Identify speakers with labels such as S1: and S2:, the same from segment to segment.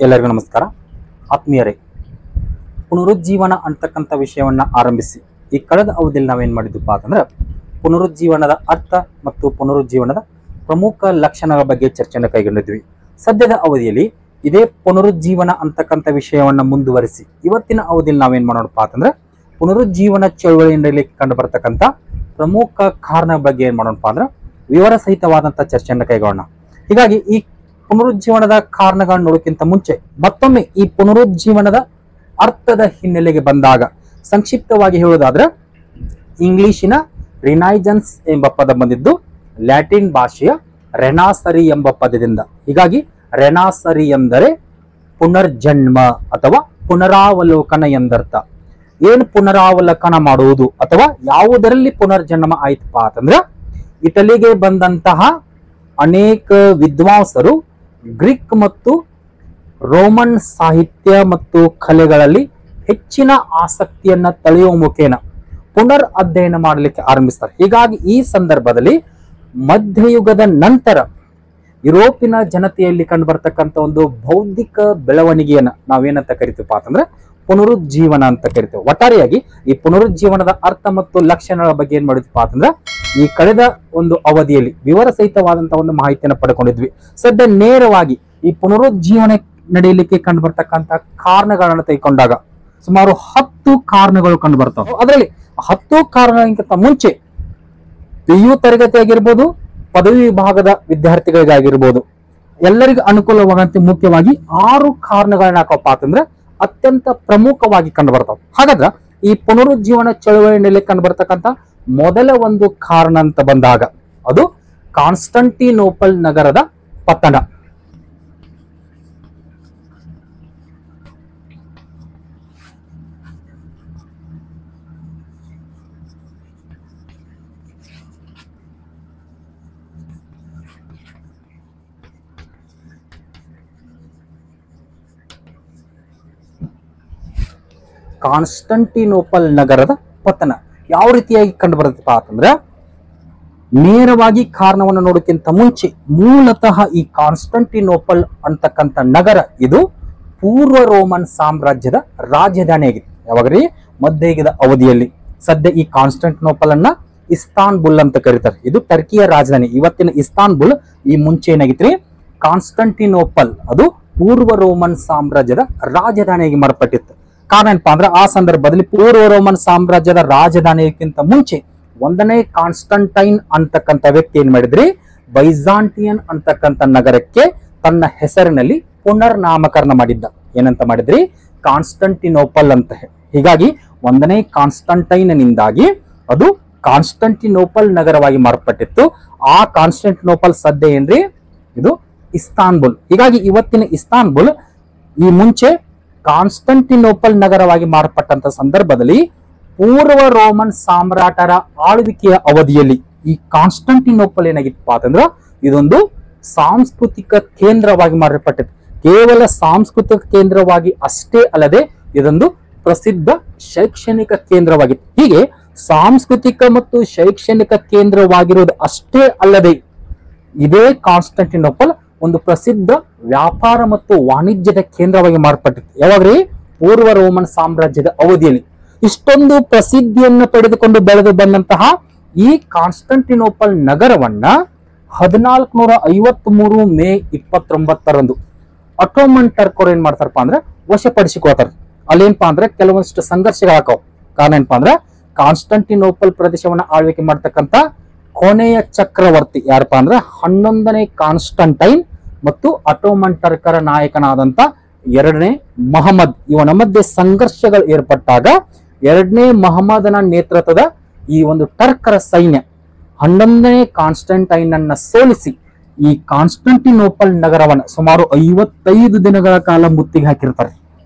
S1: ಎಲ್ಲರಿಗೂ ನಮಸ್ಕಾರ. ಆತ್ಮೀಯರೇ, ಪುನರುಜ್ಜೀವನ ಅಂತಕ್ಕಂಥ ವಿಷಯವನ್ನ ಆರಂಭಿಸಿ ಈ ಕಳೆದ ಅವಧಿಯಲ್ಲಿ ನಾವೇನ್ ಮಾಡಿದ್ವಪ್ಪ ಅಂತಂದ್ರೆ ಪುನರುಜ್ಜೀವನದ ಅರ್ಥ ಮತ್ತು ಪುನರುಜ್ಜೀವನದ ಪ್ರಮುಖ ಲಕ್ಷಣಗಳ ಬಗ್ಗೆ ಚರ್ಚೆಯನ್ನು ಕೈಗೊಂಡಿದ್ವಿ. ಸದ್ಯದ ಅವಧಿಯಲ್ಲಿ ಇದೇ ಪುನರುಜ್ಜೀವನ ಅಂತಕ್ಕಂಥ ವಿಷಯವನ್ನ ಮುಂದುವರಿಸಿ ಇವತ್ತಿನ ಅವಧಿಯಲ್ಲಿ ನಾವೇನ್ ಮಾಡೋಣಪ್ಪ ಅಂತಂದ್ರೆ ಪುನರುಜ್ಜೀವನ ಚಳವಳಿಯಲ್ಲಿ ಕಂಡು ಬರ್ತಕ್ಕಂಥ ಪ್ರಮುಖ ಕಾರಣ ಬಗ್ಗೆ ಏನ್ ಮಾಡೋಣಪ್ಪ ಅಂದ್ರೆ ವಿವರ ಸಹಿತವಾದಂತಹ ಚರ್ಚೆಯನ್ನು ಕೈಗೊಳ್ಳೋಣ. ಹೀಗಾಗಿ ಈ ಪುನರುಜ್ಜೀವನದ ಕಾರಣಗಳನ್ನು ನೋಡೋಕ್ಕಿಂತ ಮುಂಚೆ ಮತ್ತೊಮ್ಮೆ ಈ ಪುನರುಜ್ಜೀವನದ ಅರ್ಥದ ಹಿನ್ನೆಲೆಗೆ ಬಂದಾಗ ಸಂಕ್ಷಿಪ್ತವಾಗಿ ಹೇಳುವುದಾದ್ರೆ ಇಂಗ್ಲಿಶಿನ ರಿನೈಜೆನ್ಸ್ ಎಂಬ ಪದ ಬಂದಿದ್ದು ಲ್ಯಾಟಿನ್ ಭಾಷೆಯ ರೆನಾಸರಿ ಎಂಬ ಪದದಿಂದ. ಹೀಗಾಗಿ ರೆನಾಸರಿ ಎಂದರೆ ಪುನರ್ಜನ್ಮ ಅಥವಾ ಪುನರಾವಲೋಕನ ಎಂದರ್ಥ. ಏನು ಪುನರಾವಲೋಕನ ಮಾಡುವುದು ಅಥವಾ ಯಾವುದರಲ್ಲಿ ಪುನರ್ಜನ್ಮ ಆಯ್ತಪ್ಪ ಅಂತಂದ್ರೆ ಇಟಲಿಗೆ ಬಂದಂತಹ ಅನೇಕ ವಿದ್ವಾಂಸರು ಗ್ರೀಕ್ ಮತ್ತು ರೋಮನ್ ಸಾಹಿತ್ಯ ಮತ್ತು ಕಲೆಗಳಲ್ಲಿ ಹೆಚ್ಚಿನ ಆಸಕ್ತಿಯನ್ನ ತಳೆಯುವ ಮುಖೇನ ಪುನರ್ ಅಧ್ಯಯನ ಮಾಡಲಿಕ್ಕೆ ಆರಂಭಿಸ್ತಾರೆ. ಹೀಗಾಗಿ ಈ ಸಂದರ್ಭದಲ್ಲಿ ಮಧ್ಯಯುಗದ ನಂತರ ಯುರೋಪಿನ ಜನತೆಯಲ್ಲಿ ಕಂಡು ಬರ್ತಕ್ಕಂಥ ಒಂದು ಬೌದ್ಧಿಕ ಬೆಳವಣಿಗೆಯನ್ನ ನಾವೇನಂತ ಕರಿತೀವಪ್ಪ ಅಂತಂದ್ರೆ ಪುನರುಜ್ಜೀವನ ಅಂತ ಕರಿತೇವೆ. ಒಟ್ಟಾರೆಯಾಗಿ ಈ ಪುನರುಜ್ಜೀವನದ ಅರ್ಥ ಮತ್ತು ಲಕ್ಷಣಗಳ ಬಗ್ಗೆ ಏನ್ ಮಾಡಿದ್ವಿ ಅಂತಂದ್ರೆ ಈ ಕಳೆದ ಒಂದು ಅವಧಿಯಲ್ಲಿ ವಿವರ ಸಹಿತವಾದಂತಹ ಒಂದು ಮಾಹಿತಿಯನ್ನು ಪಡ್ಕೊಂಡಿದ್ವಿ. ಸದ್ಯ ನೇರವಾಗಿ ಈ ಪುನರುಜ್ಜೀವನ ನಡೆಯಲಿಕ್ಕೆ ಕಂಡು ಬರ್ತಕ್ಕಂಥ ಕಾರಣಗಳನ್ನ ತೆಗೆದುಕೊಂಡಾಗ ಸುಮಾರು 10 ಕಾರಣಗಳು ಕಂಡು ಬರ್ತಾವೆ. ಅದರಲ್ಲಿ 10 ಕಾರಣಕ್ಕಿಂತ ಮುಂಚೆ PU ತರಗತಿ ಆಗಿರ್ಬೋದು, ಪದವಿ ವಿಭಾಗದ ವಿದ್ಯಾರ್ಥಿಗಳಿಗಾಗಿರ್ಬೋದು, ಎಲ್ಲರಿಗೂ ಅನುಕೂಲವಾಗಂತೆ ಮುಖ್ಯವಾಗಿ 6 ಕಾರಣಗಳನ್ನ ಹಾಕಪ್ಪ ಅಂತಂದ್ರೆ ಅತ್ಯಂತ ಪ್ರಮುಖವಾಗಿ ಕಂಡು ಬರ್ತಾವೆ. ಹಾಗಾದ್ರೆ ಈ ಪುನರುಜ್ಜೀವನ ಚಳವಳಿಯಲ್ಲಿ ಕಂಡು ಬರ್ತಕ್ಕಂಥ ಮೊದಲ ಒಂದು ಕಾರಣ ಅಂತ ಬಂದಾಗ ಅದು ಕಾನ್ಸ್ಟಂಟಿನೋಪಲ್ ನಗರದ ಪತನ. ಕಾನ್ಸ್ಟಂಟಿನೋಪಲ್ ನಗರದ ಪತನ ಯಾವ ರೀತಿಯಾಗಿ ಕಂಡು ಬರುತ್ತಪ್ಪ ಅಂತಂದ್ರೆ ನೇರವಾಗಿ ಕಾರಣವನ್ನು ನೋಡೋಕ್ಕಿಂತ ಮುಂಚೆ ಮೂಲತಃ ಈ ಕಾನ್ಸ್ಟಂಟಿನೋಪಲ್ ಅಂತಕ್ಕಂಥ ನಗರ ಇದು ಪೂರ್ವ ರೋಮನ್ ಸಾಮ್ರಾಜ್ಯದ ರಾಜಧಾನಿಯಾಗಿತ್ತು. ಯಾವಾಗ್ರಿ ಮಧ್ಯಯುಗದ ಅವಧಿಯಲ್ಲಿ. ಸದ್ಯ ಈ ಕಾನ್ಸ್ಟಂಟಿನೋಪಲ್ ಅನ್ನ ಇಸ್ತಾನ್ಬುಲ್ ಅಂತ ಕರೀತಾರೆ. ಇದು ಟರ್ಕಿಯ ರಾಜಧಾನಿ. ಇವತ್ತಿನ ಇಸ್ತಾನ್ಬುಲ್ ಈ ಮುಂಚೆ ಏನಾಗಿತ್ರಿ ಕಾನ್ಸ್ಟಂಟಿನೋಪಲ್ ಅದು ಪೂರ್ವ ರೋಮನ್ ಸಾಮ್ರಾಜ್ಯದ ರಾಜಧಾನಿಯಾಗಿ ಮಾರ್ಪಟ್ಟಿತ್ತು. ಕಾರಣ ಏನಪ್ಪಾ ಅಂದ್ರೆ ಆ ಸಂದರ್ಭದಲ್ಲಿ ಪೂರ್ವ ರೋಮನ್ ಸಾಮ್ರಾಜ್ಯದ ರಾಜಧಾನಿಯಕ್ಕಿಂತ ಮುಂಚೆ 1ನೇ ಕಾನ್ಸ್ಟಂಟೈನ್ ಅಂತಕ್ಕಂಥ ವ್ಯಕ್ತಿ ಏನ್ ಮಾಡಿದ್ರಿ ಬೈಜಾಂಟಿಯನ್ ಅಂತಕ್ಕಂಥ ನಗರಕ್ಕೆ ತನ್ನ ಹೆಸರಿನಲ್ಲಿ ಪುನರ್ ನಾಮಕರಣ ಮಾಡಿದ್ದ. ಏನಂತ ಮಾಡಿದ್ರಿ ಕಾನ್ಸ್ಟಂಟಿನೋಪಲ್ ಅಂತ. ಹೀಗಾಗಿ 1ನೇ ಕಾನ್ಸ್ಟಂಟೈನ್ ನಿಂದಾಗಿ ಅದು ಕಾನ್ಸ್ಟಂಟಿನೋಪಲ್ ನಗರವಾಗಿ ಮಾರ್ಪಟ್ಟಿತ್ತು. ಆ ಕಾನ್ಸ್ಟಂಟಿನೋಪಲ್ ಸದ್ಯ ಏನ್ರಿ ಇದು ಇಸ್ತಾನ್ಬುಲ್. ಹೀಗಾಗಿ ಇವತ್ತಿನ ಇಸ್ತಾನ್ಬುಲ್ ಈ ಮುಂಚೆ ಕಾನ್ಸ್ಟಂಟಿನೋಪಲ್ ನಗರವಾಗಿ ಮಾರ್ಪಟ್ಟಂತ ಸಂದರ್ಭದಲ್ಲಿ ಪೂರ್ವ ರೋಮನ್ ಸಾಮ್ರಾಟರ ಆಳ್ವಿಕೆಯ ಅವಧಿಯಲ್ಲಿ ಈ ಕಾನ್ಸ್ಟಂಟಿನೋಪಲ್ ಏನಾಗಿತ್ತು ಅಂತಂದ್ರೆ ಇದೊಂದು ಸಾಂಸ್ಕೃತಿಕ ಕೇಂದ್ರವಾಗಿ ಮಾರ್ಪಟ್ಟಿತ್ತು. ಕೇವಲ ಸಾಂಸ್ಕೃತಿಕ ಕೇಂದ್ರವಾಗಿ ಅಷ್ಟೇ ಅಲ್ಲದೆ ಇದೊಂದು ಪ್ರಸಿದ್ಧ ಶೈಕ್ಷಣಿಕ ಕೇಂದ್ರವಾಗಿತ್ತು. ಹೀಗೆ ಸಾಂಸ್ಕೃತಿಕ ಮತ್ತು ಶೈಕ್ಷಣಿಕ ಕೇಂದ್ರವಾಗಿರುವುದು ಅಷ್ಟೇ ಅಲ್ಲದೆ ಇದೇ ಕಾನ್ಸ್ಟಂಟಿನೋಪಲ್ ಒಂದು ಪ್ರಸಿದ್ಧ ವ್ಯಾಪಾರ ಮತ್ತು ವಾಣಿಜ್ಯದ ಕೇಂದ್ರವಾಗಿ ಮಾರ್ಪಟ್ಟಿತ್ತು. ಯಾವಾಗ್ರಿ ಪೂರ್ವ ರೋಮನ್ ಸಾಮ್ರಾಜ್ಯದ ಅವಧಿಯಲ್ಲಿ. ಇಷ್ಟೊಂದು ಪ್ರಸಿದ್ಧಿಯನ್ನು ಪಡೆದುಕೊಂಡು ಬೆಳೆದು ಬಂದಂತಹ ಈ ಕಾನ್ಸ್ಟಂಟಿನೋಪಲ್ ನಗರವನ್ನ 1453 ಮೇ 29ರಂದು ಅಟೋಮನ್ ಟರ್ಕರು ಏನ್ ಮಾಡ್ತಾರಪ್ಪ ಅಂದ್ರೆ ವಶಪಡಿಸಿಕೊಳ್ತಾರೆ. ಅಲ್ಲೇನಪ್ಪಾ ಅಂದ್ರೆ ಕೆಲವೊಂದಿಷ್ಟು ಸಂಘರ್ಷಗಳಾಕವ್. ಕಾರಣ ಏನಪ್ಪಾ ಅಂದ್ರೆ ಕಾನ್ಸ್ಟಂಟಿನೋಪಲ್ ಪ್ರದೇಶವನ್ನ ಆಳ್ವಿಕೆ ಮಾಡ್ತಕ್ಕಂಥ ಕೊನೆಯ ಚಕ್ರವರ್ತಿ ಯಾರಪ್ಪ ಅಂದ್ರೆ 11ನೇ ಕಾನ್ಸ್ಟಂಟೈನ್ ಮತ್ತು ಅಟೋಮನ್ ಟರ್ಕರ ನಾಯಕನಾದಂತ 2ನೇ ಮಹಮ್ಮದ್ ಇವನ ಮಧ್ಯೆ ಸಂಘರ್ಷಗಳು ಏರ್ಪಟ್ಟಾಗ 2ನೇ ಮಹಮ್ಮದನ ನೇತೃತ್ವದ ಈ ಒಂದು ಟರ್ಕರ ಸೈನ್ಯ 11ನೇ ಕಾನ್ಸ್ಟಂಟೈನ್ ಅನ್ನ ಸೋಲಿಸಿ ಈ ಕಾನ್ಸ್ಟಂಟಿನೋಪಲ್ ನಗರವನ್ನ ಸುಮಾರು 55 ದಿನಗಳ ಕಾಲ ಮುತ್ತಿಗೆ ಹಾಕಿರ್ತಾರೆ.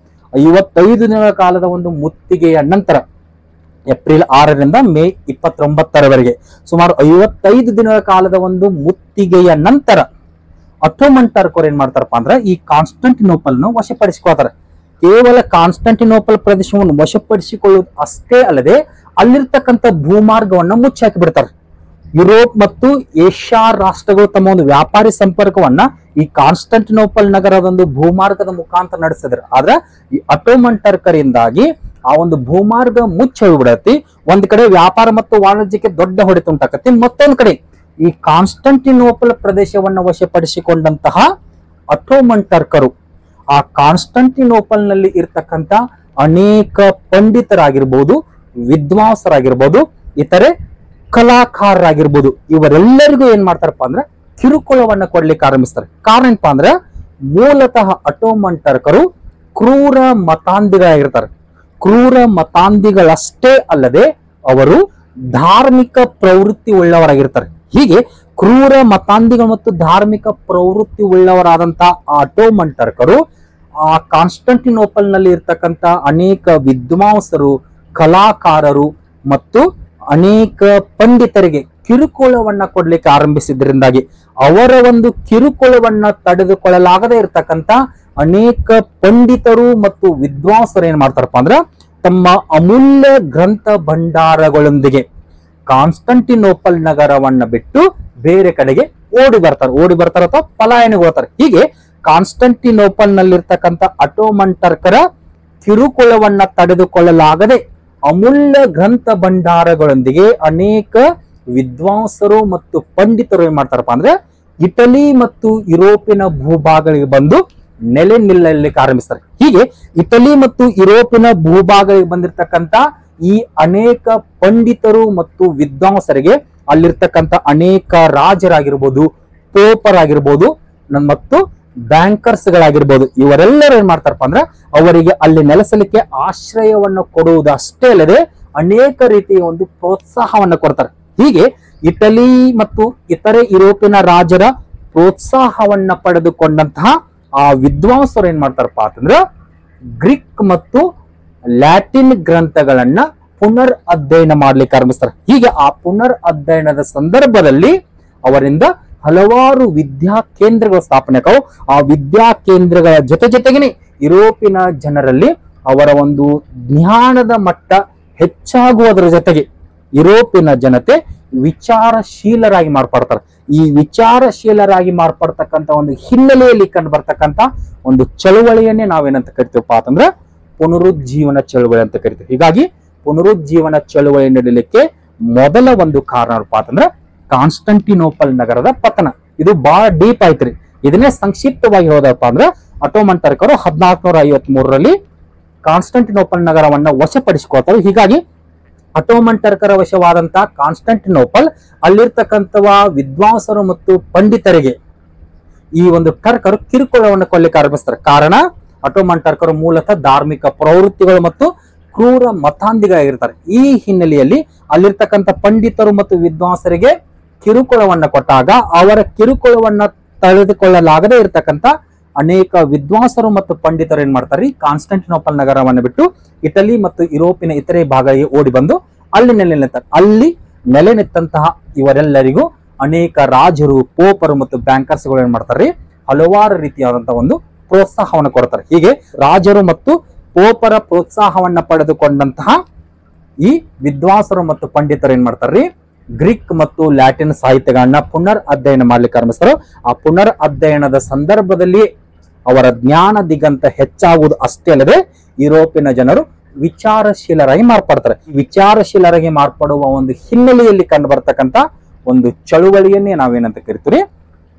S1: 55 ದಿನಗಳ ಕಾಲದ ಒಂದು ಮುತ್ತಿಗೆಯ ನಂತರ ಏಪ್ರಿಲ್ 6ರಿಂದ ಮೇ 29ರವರೆಗೆ ಸುಮಾರು 55 ದಿನಗಳ ಕಾಲದ ಒಂದು ಮುತ್ತಿಗೆಯ ನಂತರ ಅಟೋಮನ್ ಟರ್ಕರು ಏನ್ ಮಾಡ್ತಾರಪ್ಪ ಅಂದ್ರೆ ಈ ಕಾನ್ಸ್ಟಂಟಿನೋಪಲ್ ನ ವಶಪಡಿಸಿಕೊಳ್ತಾರೆ. ಕೇವಲ ಕಾನ್ಸ್ಟಂಟಿನೋಪಲ್ ಪ್ರದೇಶವನ್ನು ವಶಪಡಿಸಿಕೊಳ್ಳುವುದು ಅಷ್ಟೇ ಅಲ್ಲದೆ ಅಲ್ಲಿರ್ತಕ್ಕಂಥ ಭೂಮಾರ್ಗವನ್ನ ಮುಚ್ಚಾಕಿ ಬಿಡ್ತಾರೆ. ಯುರೋಪ್ ಮತ್ತು ಏಷ್ಯಾ ರಾಷ್ಟ್ರಗಳು ತಮ್ಮ ಒಂದು ವ್ಯಾಪಾರಿ ಸಂಪರ್ಕವನ್ನ ಈ ಕಾನ್ಸ್ಟಂಟಿನೋಪಲ್ ನಗರದ ಒಂದು ಭೂಮಾರ್ಗದ ಮುಖಾಂತರ ನಡೆಸಿದ್ರು. ಆದ್ರೆ ಈ ಅಟೋಮನ್ ಟರ್ಕರಿಂದಾಗಿ ಆ ಒಂದು ಭೂಮಾರ್ಗ ಮುಚ್ಚೋಗ್ಬಿಡತಿ. ಒಂದ್ ಕಡೆ ವ್ಯಾಪಾರ ಮತ್ತು ವಾಣಿಜ್ಯಕ್ಕೆ ದೊಡ್ಡ ಹೊಡೆತ ಉಂಟಾಕತಿ. ಮತ್ತೊಂದ್ ಕಡೆ ಈ ಕಾನ್ಸ್ಟಂಟಿನೋಪಲ್ ಪ್ರದೇಶವನ್ನ ವಶಪಡಿಸಿಕೊಂಡಂತಹ ಅಟೋಮನ್ ಟರ್ಕರು ಆ ಕಾನ್ಸ್ಟಂಟಿನೋಪಲ್ ನಲ್ಲಿ ಇರ್ತಕ್ಕಂಥ ಅನೇಕ ಪಂಡಿತರಾಗಿರ್ಬೋದು, ವಿದ್ವಾಂಸರಾಗಿರ್ಬೋದು, ಇತರೆ ಕಲಾಕಾರರಾಗಿರ್ಬೋದು, ಇವರೆಲ್ಲರಿಗೂ ಏನ್ ಮಾಡ್ತಾರಪ್ಪ ಅಂದ್ರೆ ಕಿರುಕುಳವನ್ನ ಕೊಡ್ಲಿಕ್ಕೆ ಆರಂಭಿಸ್ತಾರೆ. ಕಾರಣ ಏನಪ್ಪಾ ಅಂದ್ರೆ ಮೂಲತಃ ಅಟೋಮನ್ ಟರ್ಕರು ಕ್ರೂರ ಮತಾಂಧಿಗಳಾಗಿರ್ತಾರೆ. ಕ್ರೂರ ಮತಾಂಧಿಗಳಷ್ಟೇ ಅಲ್ಲದೆ ಅವರು ಧಾರ್ಮಿಕ ಪ್ರವೃತ್ತಿ ಉಳ್ಳವರಾಗಿರ್ತಾರೆ. ಹೀಗೆ ಕ್ರೂರ ಮತಾಂಧಿಗಳು ಮತ್ತು ಧಾರ್ಮಿಕ ಪ್ರವೃತ್ತಿ ಉಳ್ಳವರಾದಂತಹ ಆ ಅಟೋಮನ್ ಟರ್ಕರು ಆ ಕಾನ್ಸ್ಟಂಟಿನೋಪಲ್ ನಲ್ಲಿ ಇರ್ತಕ್ಕಂಥ ಅನೇಕ ವಿದ್ವಾಂಸರು, ಕಲಾಕಾರರು ಮತ್ತು ಅನೇಕ ಪಂಡಿತರಿಗೆ ಕಿರುಕುಳವನ್ನ ಕೊಡ್ಲಿಕ್ಕೆ ಆರಂಭಿಸಿದ್ರಿಂದಾಗಿ ಅವರ ಒಂದು ಕಿರುಕುಳವನ್ನ ತಡೆದುಕೊಳ್ಳಲಾಗದೇ ಇರತಕ್ಕಂತ ಅನೇಕ ಪಂಡಿತರು ಮತ್ತು ವಿದ್ವಾಂಸರು ಏನ್ ಮಾಡ್ತಾರಪ್ಪ ಅಂದ್ರೆ ತಮ್ಮ ಅಮೂಲ್ಯ ಗ್ರಂಥ ಭಂಡಾರಗಳೊಂದಿಗೆ ಕಾನ್ಸ್ಟಂಟಿನೋಪಲ್ ನಗರವನ್ನ ಬಿಟ್ಟು ಬೇರೆ ಕಡೆಗೆ ಓಡಿ ಬರ್ತಾರೆ ಅಥವಾ ಪಲಾಯನಗೊಳ್ತಾರೆ. ಹೀಗೆ ಕಾನ್ಸ್ಟಂಟಿನೋಪಲ್ ನಲ್ಲಿರ್ತಕ್ಕಂಥ ಅಟೋಮನ್ ಟರ್ಕರ ಕಿರುಕುಳವನ್ನ ತಡೆದುಕೊಳ್ಳಲಾಗದೆ ಅಮೂಲ್ಯ ಗ್ರಂಥ ಭಂಡಾರಗಳೊಂದಿಗೆ ಅನೇಕ ವಿದ್ವಾಂಸರು ಮತ್ತು ಪಂಡಿತರು ಏನ್ ಮಾಡ್ತಾರಪ್ಪ ಅಂದ್ರೆ ಇಟಲಿ ಮತ್ತು ಯುರೋಪಿನ ಭೂಭಾಗಗಳಿಗೆ ಬಂದು ನೆಲೆ ನಿಲ್ಲಲಿಕ್ಕೆ ಆರಂಭಿಸ್ತಾರೆ. ಹೀಗೆ ಇಟಲಿ ಮತ್ತು ಯುರೋಪಿನ ಭೂಭಾಗಗಳಿಗೆ ಬಂದಿರತಕ್ಕಂತ ಈ ಅನೇಕ ಪಂಡಿತರು ಮತ್ತು ವಿದ್ವಾಂಸರಿಗೆ ಅಲ್ಲಿರ್ತಕ್ಕಂಥ ಅನೇಕ ರಾಜರಾಗಿರ್ಬೋದು, ಪೋಪರಾಗಿರ್ಬೋದು ಮತ್ತು ಬ್ಯಾಂಕರ್ಸ್ ಗಳಾಗಿರ್ಬೋದು, ಇವರೆಲ್ಲರೂ ಏನ್ ಮಾಡ್ತಾರಪ್ಪ ಅಂದ್ರೆ ಅವರಿಗೆ ಅಲ್ಲಿ ನೆಲೆಸಲಿಕ್ಕೆ ಆಶ್ರಯವನ್ನು ಕೊಡುವುದು ಅಷ್ಟೇ ಅಲ್ಲದೆ ಅನೇಕ ರೀತಿಯ ಒಂದು ಪ್ರೋತ್ಸಾಹವನ್ನು ಕೊಡ್ತಾರೆ. ಹೀಗೆ ಇಟಲಿ ಮತ್ತು ಇತರೆ ಯುರೋಪಿನ ರಾಜರ ಪ್ರೋತ್ಸಾಹವನ್ನ ಪಡೆದುಕೊಂಡಂತಹ ಆ ವಿದ್ವಾಂಸರು ಏನ್ ಮಾಡ್ತಾರಪ್ಪ ಅಂತಂದ್ರೆ ಗ್ರೀಕ್ ಮತ್ತು ಲ್ಯಾಟಿನ್ ಗ್ರಂಥಗಳನ್ನ ಪುನರ್ ಅಧ್ಯಯನ ಮಾಡ್ಲಿಕ್ಕೆ ಆರಂಭಿಸ್ತಾರೆ. ಹೀಗೆ ಆ ಪುನರ್ ಅಧ್ಯಯನದ ಸಂದರ್ಭದಲ್ಲಿ ಅವರಿಂದ ಹಲವಾರು ವಿದ್ಯಾ ಕೇಂದ್ರಗಳ ಸ್ಥಾಪನೆ ಆದವು. ಆ ವಿದ್ಯಾ ಕೇಂದ್ರಗಳ ಜೊತೆಗೇನೆ ಯುರೋಪಿನ ಜನರಲ್ಲಿ ಅವರ ಒಂದು ಜ್ಞಾನದ ಮಟ್ಟ ಹೆಚ್ಚಾಗುವುದರ ಜೊತೆಗೆ ಯುರೋಪಿನ ಜನತೆ ವಿಚಾರಶೀಲರಾಗಿ ಮಾರ್ಪಡ್ತಾರೆ. ಈ ವಿಚಾರಶೀಲರಾಗಿ ಮಾರ್ಪಡ್ತಕ್ಕಂಥ ಒಂದು ಹಿನ್ನೆಲೆಯಲ್ಲಿ ಕಂಡು ಬರ್ತಕ್ಕಂಥ ಒಂದು ಚಳುವಳಿಯನ್ನೇ ನಾವೇನಂತ ಕರಿತೀವಪ್ಪ ಅಂತಂದ್ರೆ ಪುನರುಜ್ಜೀವನ ಚಳುವಳಿ ಅಂತ ಕರಿತೀವಿ. ಹೀಗಾಗಿ ಪುನರುಜ್ಜೀವನ ಚಳುವಳಿ ನಡೀಲಿಕ್ಕೆ ಮೊದಲ ಒಂದು ಕಾರಣ ಏನಪ್ಪಾ ಅಂತಂದ್ರೆ ಕಾನ್ಸ್ಟಂಟಿನೋಪಲ್ ನಗರದ ಪತನ. ಇದು ಬಹಳ ಡೀಪ್ ಆಯ್ತ್ರಿ. ಇದನ್ನೇ ಸಂಕ್ಷಿಪ್ತವಾಗಿ ಹೇಳೋದಪ್ಪ ಅಂದ್ರೆ ಅಟೋಮನ್ ಟರ್ಕರು 1453ರಲ್ಲಿ ಕಾನ್ಸ್ಟಂಟಿನೋಪಲ್ ನಗರವನ್ನ ವಶಪಡಿಸಿಕೊಳ್ತಾರೆ. ಹೀಗಾಗಿ ಅಟೋಮನ್ ಟರ್ಕರ ವಶವಾದಂತಹ ಕಾನ್ಸ್ಟಂಟಿನೋಪಲ್ ಅಲ್ಲಿರ್ತಕ್ಕಂಥವ ವಿದ್ವಾಂಸರು ಮತ್ತು ಪಂಡಿತರಿಗೆ ಈ ಒಂದು ಟರ್ಕರು ಕಿರುಕುಳವನ್ನು ಕೊಡ್ಲಿಕ್ಕೆ ಆರಂಭಿಸ್ತಾರೆ. ಕಾರಣ ಅಟೋಮನ್ ಟರ್ಕರು ಮೂಲತಃ ಧಾರ್ಮಿಕ ಪ್ರವೃತ್ತಿಗಳು ಮತ್ತು ಕ್ರೂರ ಮತಾಂಧಿಗಳಾಗಿರ್ತಾರೆ. ಈ ಹಿನ್ನೆಲೆಯಲ್ಲಿ ಅಲ್ಲಿರ್ತಕ್ಕಂಥ ಪಂಡಿತರು ಮತ್ತು ವಿದ್ವಾಂಸರಿಗೆ ಕಿರುಕುಳವನ್ನ ಕೊಟ್ಟಾಗ ಅವರ ಕಿರುಕುಳವನ್ನ ತಡೆದುಕೊಳ್ಳಲಾಗದೇ ಇರತಕ್ಕಂಥ ಅನೇಕ ವಿದ್ವಾಂಸರು ಮತ್ತು ಪಂಡಿತರು ಏನ್ ಮಾಡ್ತಾರೆ, ಕಾನ್ಸ್ಟಂಟಿನೋಪಲ್ ನಗರವನ್ನು ಬಿಟ್ಟು ಇಟಲಿ ಮತ್ತು ಯುರೋಪಿನ ಇತರೆ ಭಾಗಗಳಿಗೆ ಓಡಿ ಬಂದು ಅಲ್ಲಿ ನೆಲೆ ನಿಲ್ತಾರೆ. ಅಲ್ಲಿ ನೆಲೆ ನಿಂತಹ ಇವರೆಲ್ಲರಿಗೂ ಅನೇಕ ರಾಜರು, ಪೋಪರು ಮತ್ತು ಬ್ಯಾಂಕರ್ಸ್ಗಳು ಏನ್ ಮಾಡ್ತಾರೆ, ಹಲವಾರು ರೀತಿಯಾದಂತಹ ಒಂದು ಪ್ರೋತ್ಸಾಹವನ್ನು ಕೊಡ್ತಾರೆ. ಹೀಗೆ ರಾಜರು ಮತ್ತು ಪೋಪರ ಪ್ರೋತ್ಸಾಹವನ್ನ ಪಡೆದುಕೊಂಡಂತಹ ಈ ವಿದ್ವಾಂಸರು ಮತ್ತು ಪಂಡಿತರು ಏನ್ ಮಾಡ್ತಾರ್ರಿ, ಗ್ರೀಕ್ ಮತ್ತು ಲ್ಯಾಟಿನ್ ಸಾಹಿತ್ಯಗಳನ್ನ ಪುನರ್ ಅಧ್ಯಯನ ಮಾಡ್ಲಿಕ್ಕೆ ಆರಂಭಿಸ್ತಾರೆ. ಆ ಪುನರ್ ಅಧ್ಯಯನದ ಸಂದರ್ಭದಲ್ಲಿ ಅವರ ಜ್ಞಾನ ದಿಗಂತ ಹೆಚ್ಚಾಗುವುದು ಅಷ್ಟೇ ಅಲ್ಲದೆ ಯುರೋಪಿನ ಜನರು ವಿಚಾರಶೀಲರಾಗಿ ಮಾರ್ಪಡ್ತಾರೆ. ವಿಚಾರಶೀಲರಾಗಿ ಮಾರ್ಪಡುವ ಒಂದು ಹಿನ್ನೆಲೆಯಲ್ಲಿ ಕಂಡು ಬರ್ತಕ್ಕಂಥ ಒಂದು ಚಳುವಳಿಯನ್ನೇ ನಾವೇನಂತ ಕರಿತೀವಿ,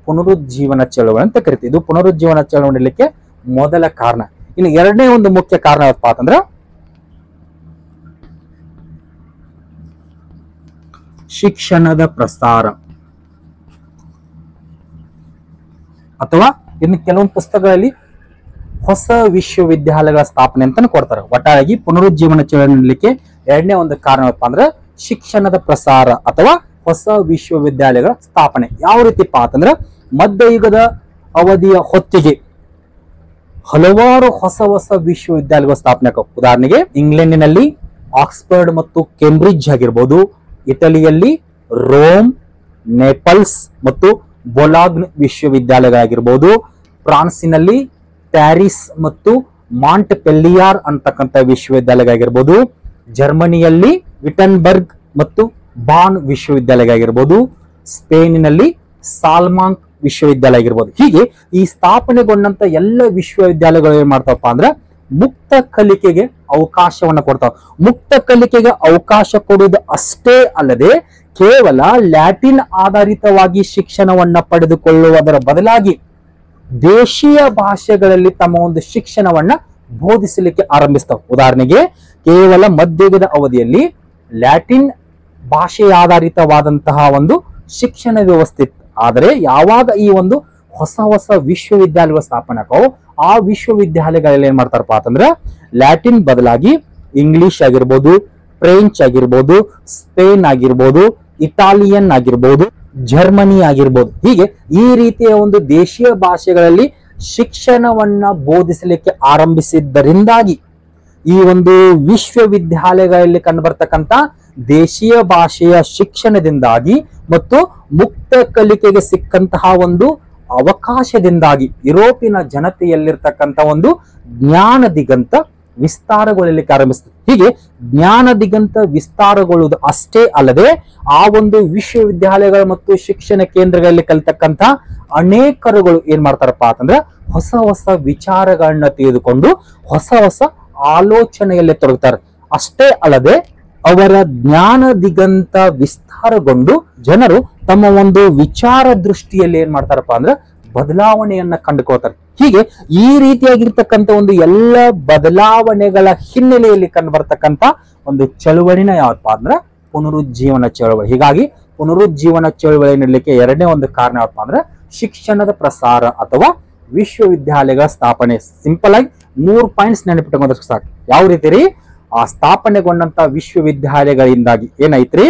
S1: ಪುನರುಜ್ಜೀವನ ಚಳುವಳಿ ಅಂತ ಕರಿತೀವಿ. ಇದು ಪುನರುಜ್ಜೀವನ ಚಳುವಳಿಲಿಕ್ಕೆ ಮೊದಲ ಕಾರಣ. ಇನ್ನು ಎರಡನೇ ಒಂದು ಮುಖ್ಯ ಕಾರಣ ಏನಪ್ಪಾ ಅಂತಂದ್ರೆ ಶಿಕ್ಷಣದ ಪ್ರಸಾರ, ಅಥವಾ ಇನ್ನು ಕೆಲವೊಂದು ಪುಸ್ತಕಗಳಲ್ಲಿ ಹೊಸ ವಿಶ್ವವಿದ್ಯಾಲಯಗಳ ಸ್ಥಾಪನೆ ಅಂತಾನು ಕೊಡ್ತಾರೆ. ಒಟ್ಟಾಗಿ ಪುನರುಜ್ಜೀವನ ಚಳುವಳಿಲಿಕ್ಕೆ ಎರಡನೇ ಒಂದು ಕಾರಣ ಏನಪ್ಪಾ ಅಂದ್ರೆ ಶಿಕ್ಷಣದ ಪ್ರಸಾರ ಅಥವಾ ಹೊಸ ವಿಶ್ವವಿದ್ಯಾಲಯಗಳ ಸ್ಥಾಪನೆ. ಯಾವ ರೀತಿಪ್ಪ ಅಂತಂದ್ರೆ ಮಧ್ಯಯುಗದ ಅವಧಿಯ ಹೊತ್ತಿಗೆ ಹಲವಾರು ಹೊಸ ವಿಶ್ವವಿದ್ಯಾಲಯಗಳ ಸ್ಥಾಪನೆ ಆಗ. ಉದಾಹರಣೆಗೆ ಇಂಗ್ಲೆಂಡಿನಲ್ಲಿ ಆಕ್ಸ್ಫರ್ಡ್ ಮತ್ತು ಕೇಂಬ್ರಿಡ್ಜ್ ಆಗಿರ್ಬೋದು, ಇಟಲಿಯಲ್ಲಿ ರೋಮ್, ನೇಪಲ್ಸ್ ಮತ್ತು ಬೊಲಾಗ್ನ್ ವಿಶ್ವವಿದ್ಯಾಲಯಗಳಾಗಿರ್ಬೋದು, ಫ್ರಾನ್ಸಿನಲ್ಲಿ ಪ್ಯಾರಿಸ್ ಮತ್ತು ಮಾಂಟ್ ಪೆಲ್ಲಿಯಾರ್ ಅಂತಕ್ಕಂಥ ವಿಶ್ವವಿದ್ಯಾಲಯಗಳಾಗಿರ್ಬೋದು, ಜರ್ಮನಿಯಲ್ಲಿ ವಿಟನ್ಬರ್ಗ್ ಮತ್ತು ಬಾನ್ ವಿಶ್ವವಿದ್ಯಾಲಯ ಆಗಿರ್ಬೋದು, ಸ್ಪೇನಿನಲ್ಲಿ ಸಾಲ್ಮಾಂಕ್ ವಿಶ್ವವಿದ್ಯಾಲಯ ಆಗಿರ್ಬೋದು. ಹೀಗೆ ಈ ಸ್ಥಾಪನೆಗೊಂಡಂತ ಎಲ್ಲ ವಿಶ್ವವಿದ್ಯಾಲಯಗಳು ಏನ್ ಮಾಡ್ತಾವಪ್ಪ ಅಂದ್ರೆ ಮುಕ್ತ ಕಲಿಕೆಗೆ ಅವಕಾಶವನ್ನ ಕೊಡ್ತಾವ. ಮುಕ್ತ ಕಲಿಕೆಗೆ ಅವಕಾಶ ಕೊಡುವುದು ಅಷ್ಟೇ ಅಲ್ಲದೆ ಕೇವಲ ಲ್ಯಾಟಿನ್ ಆಧಾರಿತವಾಗಿ ಶಿಕ್ಷಣವನ್ನ ಪಡೆದುಕೊಳ್ಳುವುದರ ಬದಲಾಗಿ ದೇಶೀಯ ಭಾಷೆಗಳಲ್ಲಿ ತಮ್ಮ ಒಂದು ಶಿಕ್ಷಣವನ್ನ ಬೋಧಿಸಲಿಕ್ಕೆ ಆರಂಭಿಸ್ತಾವ. ಉದಾಹರಣೆಗೆ ಕೇವಲ ಮಧ್ಯಯುಗದ ಅವಧಿಯಲ್ಲಿ ಲ್ಯಾಟಿನ್ ಭಾಷೆಯ ಆಧಾರಿತವಾದಂತಹ ಒಂದು ಶಿಕ್ಷಣ ವ್ಯವಸ್ಥೆ ಇತ್ತು. ಆದರೆ ಯಾವಾಗ ಈ ಒಂದು ಹೊಸ ವಿಶ್ವವಿದ್ಯಾಲಯಗಳ ಸ್ಥಾಪನೆ ಆಕವು, ಆ ವಿಶ್ವವಿದ್ಯಾಲಯಗಳಲ್ಲಿ ಏನ್ ಮಾಡ್ತಾರಪ್ಪ ಅಂತಂದ್ರೆ ಲ್ಯಾಟಿನ್ ಬದಲಾಗಿ ಇಂಗ್ಲಿಷ್ ಆಗಿರ್ಬೋದು, ಫ್ರೆಂಚ್ ಆಗಿರ್ಬೋದು, ಸ್ಪೇನ್ ಆಗಿರ್ಬೋದು, ಇಟಾಲಿಯನ್ ಆಗಿರ್ಬೋದು, ಜರ್ಮನಿ ಆಗಿರ್ಬೋದು, ಹೀಗೆ ಈ ರೀತಿಯ ಒಂದು ದೇಶೀಯ ಭಾಷೆಗಳಲ್ಲಿ ಶಿಕ್ಷಣವನ್ನ ಬೋಧಿಸಲಿಕ್ಕೆ ಆರಂಭಿಸಿದ್ದರಿಂದಾಗಿ ಈ ಒಂದು ವಿಶ್ವವಿದ್ಯಾಲಯಗಳಲ್ಲಿ ಕಂಡುಬರ್ತಕ್ಕಂಥ ದೇಶೀಯ ಭಾಷೆಯ ಶಿಕ್ಷಣದಿಂದಾಗಿ ಮತ್ತು ಮುಕ್ತ ಕಲಿಕೆಗೆ ಸಿಕ್ಕಂತಹ ಒಂದು ಅವಕಾಶದಿಂದಾಗಿ ಯುರೋಪಿನ ಜನತೆಯಲ್ಲಿರ್ತಕ್ಕಂಥ ಒಂದು ಜ್ಞಾನ ದಿಗಂತ ವಿಸ್ತಾರಗೊಳ್ಳಲಿಕ್ಕೆ ಆರಂಭಿಸ್ತದೆ. ಹೀಗೆ ಜ್ಞಾನ ದಿಗಂತ ವಿಸ್ತಾರಗೊಳ್ಳುವುದು ಅಷ್ಟೇ ಅಲ್ಲದೆ ಆ ಒಂದು ವಿಶ್ವವಿದ್ಯಾಲಯಗಳು ಮತ್ತು ಶಿಕ್ಷಣ ಕೇಂದ್ರಗಳಲ್ಲಿ ಕಲಿತಕ್ಕಂಥ ಅನೇಕರುಗಳು ಏನ್ ಮಾಡ್ತಾರಪ್ಪ ಅಂತಂದ್ರೆ ಹೊಸ ವಿಚಾರಗಳನ್ನ ತೆಗೆದುಕೊಂಡು ಹೊಸ ಆಲೋಚನೆಯಲ್ಲಿ ತೊಡಗುತ್ತಾರೆ. ಅಷ್ಟೇ ಅಲ್ಲದೆ ಅವರ ಜ್ಞಾನ ದಿಗಂತ ವಿಸ್ತಾರಗೊಂಡು ಜನರು ತಮ್ಮ ಒಂದು ವಿಚಾರ ದೃಷ್ಟಿಯಲ್ಲಿ ಏನ್ ಮಾಡ್ತಾರಪ್ಪ ಅಂದ್ರೆ ಬದಲಾವಣೆಯನ್ನ ಕಂಡುಕೊಳ್ತಾರೆ. ಹೀಗೆ ಈ ರೀತಿಯಾಗಿರ್ತಕ್ಕಂಥ ಒಂದು ಎಲ್ಲ ಬದಲಾವಣೆಗಳ ಹಿನ್ನೆಲೆಯಲ್ಲಿ ಕಂಡು ಬರ್ತಕ್ಕಂಥ ಒಂದು ಚಳುವಳಿನ ಯಾವಪ್ಪ ಅಂದ್ರೆ ಪುನರುಜ್ಜೀವನ ಚಳುವಳಿ. ಹೀಗಾಗಿ ಪುನರುಜ್ಜೀವನ ಚಳುವಳಿ ನೀಡಲಿಕ್ಕೆ ಎರಡನೇ ಒಂದು ಕಾರಣ ಯಾವಪ್ಪ ಅಂದ್ರೆ ಶಿಕ್ಷಣದ ಪ್ರಸಾರ ಅಥವಾ ವಿಶ್ವವಿದ್ಯಾಲಯಗಳ ಸ್ಥಾಪನೆ. ಸಿಂಪಲ್ ಆಗಿ 3 ಪಾಯಿಂಟ್ಸ್ ನೆನಪಿಟ್ಟುಕೊಂಡ್ರೆ ಸಾಕು. ಯಾವ ರೀತಿ ರೀ? ಆ ಸ್ಥಾಪನೆಗೊಂಡಂತ ವಿಶ್ವವಿದ್ಯಾಲಯಗಳಿಂದಾಗಿ ಏನೈತ್ರಿ,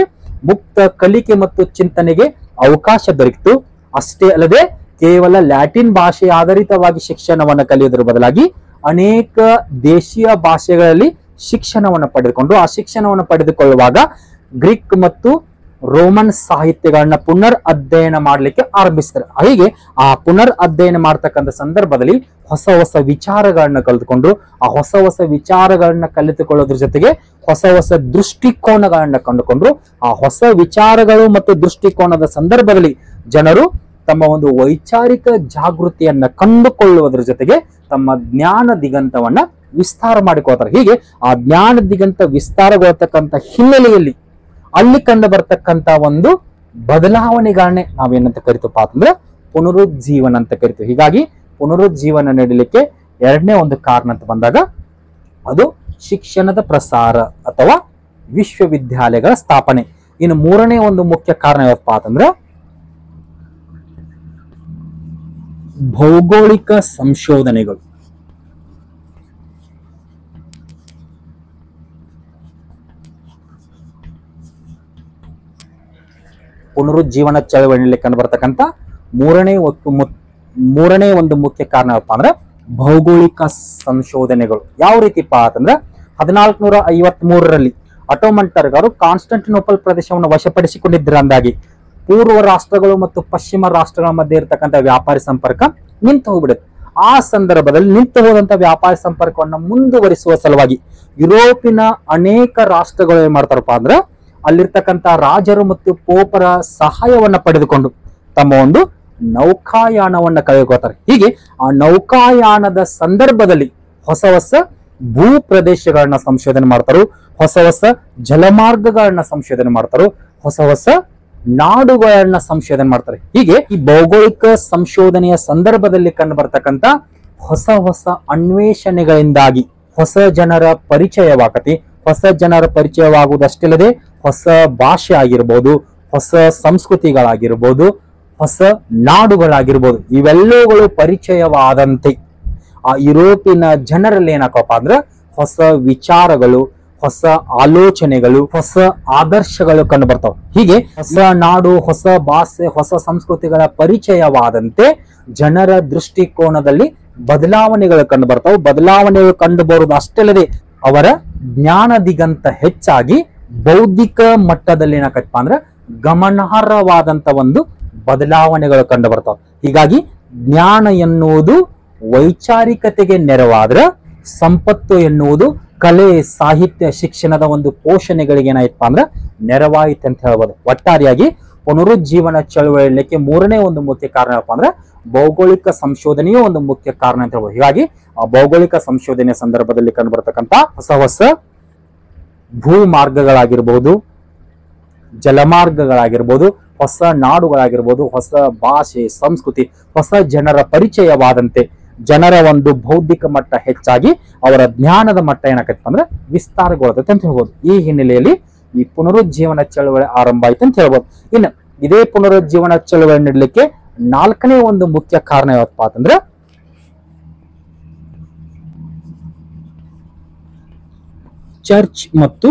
S1: ಮುಕ್ತ ಕಲಿಕೆ ಮತ್ತು ಚಿಂತನೆಗೆ ಅವಕಾಶ ದೊರಕಿತು. ಅಷ್ಟೇ ಅಲ್ಲದೆ ಕೇವಲ ಲ್ಯಾಟಿನ್ ಭಾಷೆ ಆಧಾರಿತವಾಗಿ ಶಿಕ್ಷಣವನ್ನು ಕಲಿಯುವುದರ ಬದಲಾಗಿ ಅನೇಕ ದೇಶೀಯ ಭಾಷೆಗಳಲ್ಲಿ ಶಿಕ್ಷಣವನ್ನು ಪಡೆದುಕೊಂಡು ಆ ಶಿಕ್ಷಣವನ್ನು ಪಡೆದುಕೊಳ್ಳುವಾಗ ಗ್ರೀಕ್ ಮತ್ತು ರೋಮನ್ ಸಾಹಿತ್ಯಗಳನ್ನ ಪುನರ್ ಅಧ್ಯಯನ ಮಾಡಲಿಕ್ಕೆ ಆರಂಭಿಸ್ತಾರೆ. ಹೀಗೆ ಆ ಪುನರ್ ಅಧ್ಯಯನ ಮಾಡ್ತಕ್ಕಂಥ ಸಂದರ್ಭದಲ್ಲಿ ಹೊಸ ವಿಚಾರಗಳನ್ನ ಕಲಿತುಕೊಂಡು ಆ ಹೊಸ ವಿಚಾರಗಳನ್ನ ಕಲಿತುಕೊಳ್ಳೋದ್ರ ಜೊತೆಗೆ ಹೊಸ ದೃಷ್ಟಿಕೋನಗಳನ್ನ ಕಂಡುಕೊಂಡ್ರು. ಆ ಹೊಸ ವಿಚಾರಗಳು ಮತ್ತು ದೃಷ್ಟಿಕೋನದ ಸಂದರ್ಭದಲ್ಲಿ ಜನರು ತಮ್ಮ ಒಂದು ವೈಚಾರಿಕ ಜಾಗೃತಿಯನ್ನ ಕಂಡುಕೊಳ್ಳುವುದರ ಜೊತೆಗೆ ತಮ್ಮ ಜ್ಞಾನ ದಿಗಂತವನ್ನ ವಿಸ್ತಾರ ಮಾಡಿಕೊಳ್ತಾರೆ. ಹೀಗೆ ಆ ಜ್ಞಾನ ದಿಗಂತ ವಿಸ್ತಾರಗೊಳ್ತಕ್ಕಂಥ ಹಿನ್ನೆಲೆಯಲ್ಲಿ ಅಲ್ಲಿ ಕಂಡು ಬರ್ತಕ್ಕಂಥ ಒಂದು ಬದಲಾವಣೆಗಳನ್ನೇ ನಾವೇನಂತ ಕರಿತಪ್ಪ ಅಂತಂದ್ರೆ ಪುನರುಜ್ಜೀವನ ಅಂತ ಕರಿತೀವಿ. ಹೀಗಾಗಿ ಪುನರುಜ್ಜೀವನ ನೀಡಲಿಕ್ಕೆ ಎರಡನೇ ಒಂದು ಕಾರಣ ಅಂತ ಬಂದಾಗ ಅದು ಶಿಕ್ಷಣದ ಪ್ರಸಾರ ಅಥವಾ ವಿಶ್ವವಿದ್ಯಾಲಯಗಳ ಸ್ಥಾಪನೆ. ಇನ್ನು ಮೂರನೇ ಒಂದು ಮುಖ್ಯ ಕಾರಣ ಯಾವಪ್ಪ ಅಂತಂದ್ರೆ ಭೌಗೋಳಿಕ ಸಂಶೋಧನೆಗಳು. ಪುನರುಜ್ಜೀವನ ಚಳವಳಿಯಲ್ಲಿ ಕಂಡು ಬರ್ತಕ್ಕಂಥ ಮೂರನೇ ಒಂದು ಮುಖ್ಯ ಕಾರಣ ಯಾವಪ್ಪ ಅಂದ್ರೆ ಭೌಗೋಳಿಕ ಸಂಶೋಧನೆಗಳು. ಯಾವ ರೀತಿಪ್ಪ ಅಂತಂದ್ರೆ 1453ರಲ್ಲಿ ಅಟೋಮನ್ ಟರ್ಕರು ಕಾನ್ಸ್ಟಂಟಿನೋಪಲ್ ಪ್ರದೇಶವನ್ನು ವಶಪಡಿಸಿಕೊಂಡಿದ್ದರಿಂದಾಗಿ ಪೂರ್ವ ರಾಷ್ಟ್ರಗಳು ಮತ್ತು ಪಶ್ಚಿಮ ರಾಷ್ಟ್ರಗಳ ಮಧ್ಯೆ ಇರತಕ್ಕಂಥ ವ್ಯಾಪಾರಿ ಸಂಪರ್ಕ ನಿಂತು ಹೋಗ್ಬಿಡುತ್ತೆ. ಆ ಸಂದರ್ಭದಲ್ಲಿ ನಿಂತು ಹೋದಂತ ವ್ಯಾಪಾರಿ ಸಂಪರ್ಕವನ್ನು ಮುಂದುವರಿಸುವ ಸಲುವಾಗಿ ಯುರೋಪಿನ ಅನೇಕ ರಾಷ್ಟ್ರಗಳು ಏನ್ ಮಾಡ್ತಾರಪ್ಪ ಅಂದ್ರೆ ಅಲ್ಲಿರ್ತಕ್ಕಂಥ ರಾಜರು ಮತ್ತು ಪೋಪರ ಸಹಾಯವನ್ನ ಪಡೆದುಕೊಂಡು ತಮ್ಮ ಒಂದು ನೌಕಾಯಾನವನ್ನ ಕೈಗೊಳ್ತಾರೆ. ಹೀಗೆ ಆ ನೌಕಾಯಾನದ ಸಂದರ್ಭದಲ್ಲಿ ಹೊಸ ಭೂ ಪ್ರದೇಶಗಳನ್ನ ಸಂಶೋಧನೆ ಮಾಡ್ತಾರೋ, ಹೊಸ ಜಲಮಾರ್ಗಗಳನ್ನ ಸಂಶೋಧನೆ ಮಾಡ್ತಾರೋ, ಹೊಸ ನಾಡುಗಳನ್ನ ಸಂಶೋಧನೆ ಮಾಡ್ತಾರೆ. ಹೀಗೆ ಈ ಭೌಗೋಳಿಕ ಸಂಶೋಧನೆಯ ಸಂದರ್ಭದಲ್ಲಿ ಕಂಡು ಬರ್ತಕ್ಕಂಥ ಹೊಸ ಅನ್ವೇಷಣೆಗಳಿಂದಾಗಿ ಹೊಸ ಜನರ ಪರಿಚಯವಾಗತಿ. ಹೊಸ ಜನರ ಪರಿಚಯವಾಗುವುದಷ್ಟಲ್ಲದೆ ಹೊಸ ಭಾಷೆ ಆಗಿರ್ಬೋದು, ಹೊಸ ಸಂಸ್ಕೃತಿಗಳಾಗಿರ್ಬೋದು, ಹೊಸ ನಾಡುಗಳಾಗಿರ್ಬೋದು, ಇವೆಲ್ಲವುಗಳು ಪರಿಚಯವಾದಂತೆ ಆ ಯುರೋಪಿನ ಜನರಲ್ಲಿ ಏನಾಕಪ್ಪ ಅಂದ್ರೆ ಹೊಸ ವಿಚಾರಗಳು, ಹೊಸ ಆಲೋಚನೆಗಳು, ಹೊಸ ಆದರ್ಶಗಳು ಕಂಡು ಬರ್ತಾವ. ಹೀಗೆ ಹೊಸ ನಾಡು, ಹೊಸ ಭಾಷೆ, ಹೊಸ ಸಂಸ್ಕೃತಿಗಳ ಪರಿಚಯವಾದಂತೆ ಜನರ ದೃಷ್ಟಿಕೋನದಲ್ಲಿ ಬದಲಾವಣೆಗಳು ಕಂಡು ಬರ್ತಾವ. ಬದಲಾವಣೆಗಳು ಕಂಡು ಬರುವುದು ಅಷ್ಟಲ್ಲದೆ ಅವರ ಜ್ಞಾನ ದಿಗಂತ ಹೆಚ್ಚಾಗಿ ಬೌದ್ಧಿಕ ಮಟ್ಟದಲ್ಲಿ ಏನಾಕಪ್ಪ ಅಂದ್ರೆ ಗಮನಾರ್ಹವಾದಂತ ಒಂದು ಬದಲಾವಣೆಗಳು ಕಂಡು ಬರ್ತಾವ. ಹೀಗಾಗಿ ಜ್ಞಾನ ಎನ್ನುವುದು ವೈಚಾರಿಕತೆಗೆ ನೆರವಾದ್ರೆ ಸಂಪತ್ತು ಎನ್ನುವುದು ಕಲೆ ಸಾಹಿತ್ಯ ಶಿಕ್ಷಣದ ಒಂದು ಪೋಷಣೆಗಳಿಗೆ ಏನಾಯ್ತಪ್ಪ ಅಂದ್ರೆ ನೆರವಾಯಿತು ಅಂತ ಹೇಳ್ಬೋದು. ಒಟ್ಟಾರೆಯಾಗಿ ಪುನರುಜ್ಜೀವನ ಚಳುವಳಿಯಕ್ಕೆ ಮೂರನೇ ಒಂದು ಮುಖ್ಯ ಕಾರಣ ಏನಪ್ಪಾ ಅಂದ್ರೆ ಭೌಗೋಳಿಕ ಸಂಶೋಧನೆಯೂ ಒಂದು ಮುಖ್ಯ ಕಾರಣ ಅಂತ ಹೇಳ್ಬೋದು. ಹೀಗಾಗಿ ಆ ಭೌಗೋಳಿಕ ಸಂಶೋಧನೆ ಸಂದರ್ಭದಲ್ಲಿ ಕಂಡುಬರ್ತಕ್ಕಂಥ ಹೊಸ ಹೊಸ ಭೂ ಮಾರ್ಗಗಳಾಗಿರ್ಬೋದು, ಜಲಮಾರ್ಗಗಳಾಗಿರ್ಬೋದು, ಹೊಸ ನಾಡುಗಳಾಗಿರ್ಬೋದು, ಹೊಸ ಭಾಷೆ ಸಂಸ್ಕೃತಿ, ಹೊಸ ಜನರ ಪರಿಚಯವಾದಂತೆ ಜನರ ಒಂದು ಬೌದ್ಧಿಕ ಮಟ್ಟ ಹೆಚ್ಚಾಗಿ ಅವರ ಜ್ಞಾನದ ಮಟ್ಟ ಏನಾಗತ್ತೆ ಅಂದ್ರೆ ವಿಸ್ತಾರಗೊಳ್ಳುತ್ತೆ ಅಂತ ಹೇಳ್ಬೋದು. ಈ ಹಿನ್ನೆಲೆಯಲ್ಲಿ ಈ ಪುನರುಜ್ಜೀವನ ಚಳವಳಿ ಆರಂಭ ಆಯ್ತು ಅಂತ ಹೇಳ್ಬೋದು. ಇನ್ನು ಇದೇ ಪುನರುಜ್ಜೀವನ ಚಳವಳಿ ನೀಡಲಿಕ್ಕೆ ನಾಲ್ಕನೇ ಒಂದು ಮುಖ್ಯ ಕಾರಣ ಯಾವತ್ತಪ್ಪ ಅಂತಂದ್ರೆ ಚರ್ಚ್ ಮತ್ತು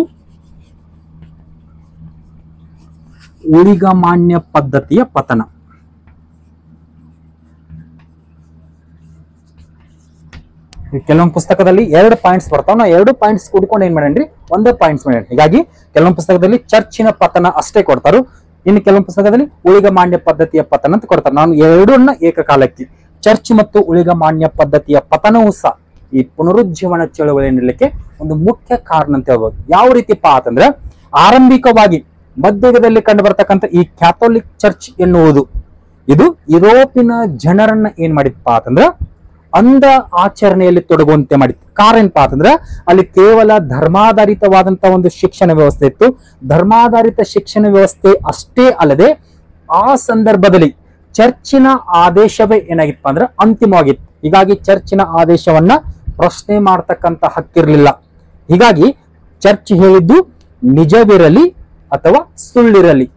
S1: ಊಳಿಗಮಾನ್ಯ ಪದ್ಧತಿಯ ಪತನ. ಕೆಲವೊಂದು ಪುಸ್ತಕದಲ್ಲಿ 2 ಪಾಯಿಂಟ್ಸ್ ಬರ್ತಾವ. ನಾವು 2 ಪಾಯಿಂಟ್ಸ್ ಕೂಡ್ಕೊಂಡು ಏನ್ ಮಾಡೇನ್ರಿ ಒಂದೇ ಪಾಯಿಂಟ್ಸ್ ಮಾಡೇನ್ರಿ. ಹೀಗಾಗಿ ಕೆಲವೊಂದು ಪುಸ್ತಕದಲ್ಲಿ ಚರ್ಚಿನ ಪತನ ಅಷ್ಟೇ ಕೊಡ್ತಾರು, ಇನ್ನು ಕೆಲವೊಂದು ಪುಸ್ತಕದಲ್ಲಿ ಊಳಿಗಮಾನ್ಯ ಪದ್ಧತಿಯ ಪತನ ಅಂತ ಕೊಡ್ತಾರೆ. ನಾನು ಎರಡನ್ನ ಏಕಕಾಲಕ್ಕೆ ಚರ್ಚ್ ಮತ್ತು ಊಳಿಗಮಾನ್ಯ ಪದ್ಧತಿಯ ಪತನವೂ ಸಹ ಈ ಪುನರುಜ್ಜೀವನ ಚಳವಳಿ ನೀಡಲಿಕ್ಕೆ ಒಂದು ಮುಖ್ಯ ಕಾರಣ ಅಂತ ಹೇಳ್ಬೋದು. ಯಾವ ರೀತಿಪ್ಪ ಅಂತಂದ್ರೆ ಆರಂಭಿಕವಾಗಿ ಮಧ್ಯಯುಗದಲ್ಲಿ ಕಂಡು ಬರ್ತಕ್ಕಂಥ ಈ ಕ್ಯಾಥೋಲಿಕ್ ಚರ್ಚ್ ಎನ್ನುವುದು ಇದು ಯುರೋಪಿನ ಜನರನ್ನ ಏನ್ ಮಾಡಿತ್ತಪ್ಪ ಅಂತಂದ್ರ ಅಂಧ ಆಚರಣೆಯಲ್ಲಿ ತೊಡಗುವಂತೆ ಮಾಡಿತ್ತು. ಕಾರಣ ಏನಪ್ಪಾ ಅಂತಂದ್ರೆ ಅಲ್ಲಿ ಕೇವಲ ಧರ್ಮಾಧಾರಿತವಾದಂತ ಒಂದು ಶಿಕ್ಷಣ ವ್ಯವಸ್ಥೆ ಇತ್ತು. ಧರ್ಮಾಧಾರಿತ ಶಿಕ್ಷಣ ವ್ಯವಸ್ಥೆ ಅಷ್ಟೇ ಅಲ್ಲದೆ ಆ ಸಂದರ್ಭದಲ್ಲಿ ಚರ್ಚಿನ ಆದೇಶವೇ ಏನಾಗಿತ್ತಪ್ಪ ಅಂದ್ರೆ ಅಂತಿಮವಾಗಿತ್ತು. ಹೀಗಾಗಿ ಚರ್ಚಿನ ಆದೇಶವನ್ನ ಪ್ರಶ್ನೆ ಮಾಡ್ತಕ್ಕಂಥ ಹಕ್ಕಿರ್ಲಿಲ್ಲ. ಹೀಗಾಗಿ ಚರ್ಚ್ ಹೇಳಿದ್ದು ನಿಜವಿರಲಿ ಅಥವಾ ಸುಳ್ಳಿರಲಿ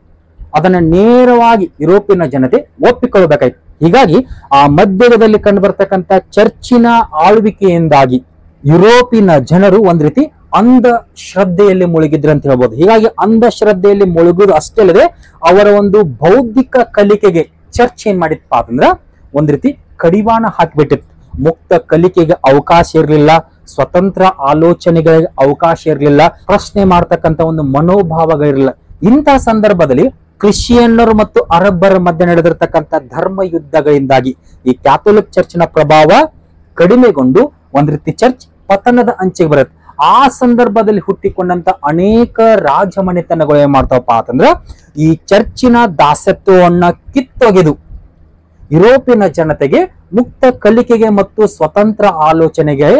S1: ಅದನ್ನ ನೇರವಾಗಿ ಯುರೋಪಿನ ಜನತೆ ಒಪ್ಪಿಕೊಳ್ಳಬೇಕಾಯ್ತು. ಹೀಗಾಗಿ ಆ ಮಧ್ಯದಲ್ಲಿ ಕಂಡು ಬರ್ತಕ್ಕಂಥ ಚರ್ಚಿನ ಆಳ್ವಿಕೆಯಿಂದಾಗಿ ಯುರೋಪಿನ ಜನರು ಒಂದ್ ರೀತಿ ಅಂಧ ಶ್ರದ್ಧೆಯಲ್ಲಿ ಮುಳುಗಿದ್ರು ಅಂತ ಹೇಳ್ಬೋದು. ಹೀಗಾಗಿ ಅಂಧ ಶ್ರದ್ಧೆಯಲ್ಲಿ ಮುಳುಗುದು ಅಷ್ಟೇ ಅಲ್ಲದೆ ಅವರ ಒಂದು ಬೌದ್ಧಿಕ ಕಲಿಕೆಗೆ ಚರ್ಚ್ ಏನ್ ಮಾಡಿತ್ತಪ್ಪ ಅಂತಂದ್ರ ಒಂದ್ ರೀತಿ ಕಡಿವಾಣ ಹಾಕಿಬಿಟ್ಟಿತ್ತು. ಮುಕ್ತ ಕಲಿಕೆಗೆ ಅವಕಾಶ ಇರಲಿಲ್ಲ, ಸ್ವತಂತ್ರ ಆಲೋಚನೆಗಳಿಗೆ ಅವಕಾಶ ಇರಲಿಲ್ಲ, ಪ್ರಶ್ನೆ ಮಾಡ್ತಕ್ಕಂಥ ಒಂದು ಮನೋಭಾವಗಳಿರಲಿಲ್ಲ. ಇಂತಹ ಸಂದರ್ಭದಲ್ಲಿ ಕ್ರಿಶ್ಚಿಯನ್ನರು ಮತ್ತು ಅರಬ್ಬರ ಮಧ್ಯೆ ನಡೆದಿರ್ತಕ್ಕಂಥ ಧರ್ಮ ಯುದ್ಧಗಳಿಂದಾಗಿ ಈ ಕ್ಯಾಥೋಲಿಕ್ ಚರ್ಚ್ನ ಪ್ರಭಾವ ಕಡಿಮೆಗೊಂಡು ಒಂದ್ ರೀತಿ ಚರ್ಚ್ ಪತನದ ಅಂಚಿಗೆ ಬರುತ್ತೆ. ಆ ಸಂದರ್ಭದಲ್ಲಿ ಹುಟ್ಟಿಕೊಂಡಂತ ಅನೇಕ ರಾಜಮನೆತನಗಳು ಏನ್ ಮಾಡ್ತಾವಪ್ಪ ಅಂತಂದ್ರ ಈ ಚರ್ಚಿನ ದಾಸತ್ವವನ್ನ ಕಿತ್ತೊಗೆದು ಯುರೋಪಿನ ಜನತೆಗೆ ಮುಕ್ತ ಕಲಿಕೆಗೆ ಮತ್ತು ಸ್ವತಂತ್ರ ಆಲೋಚನೆಗೆ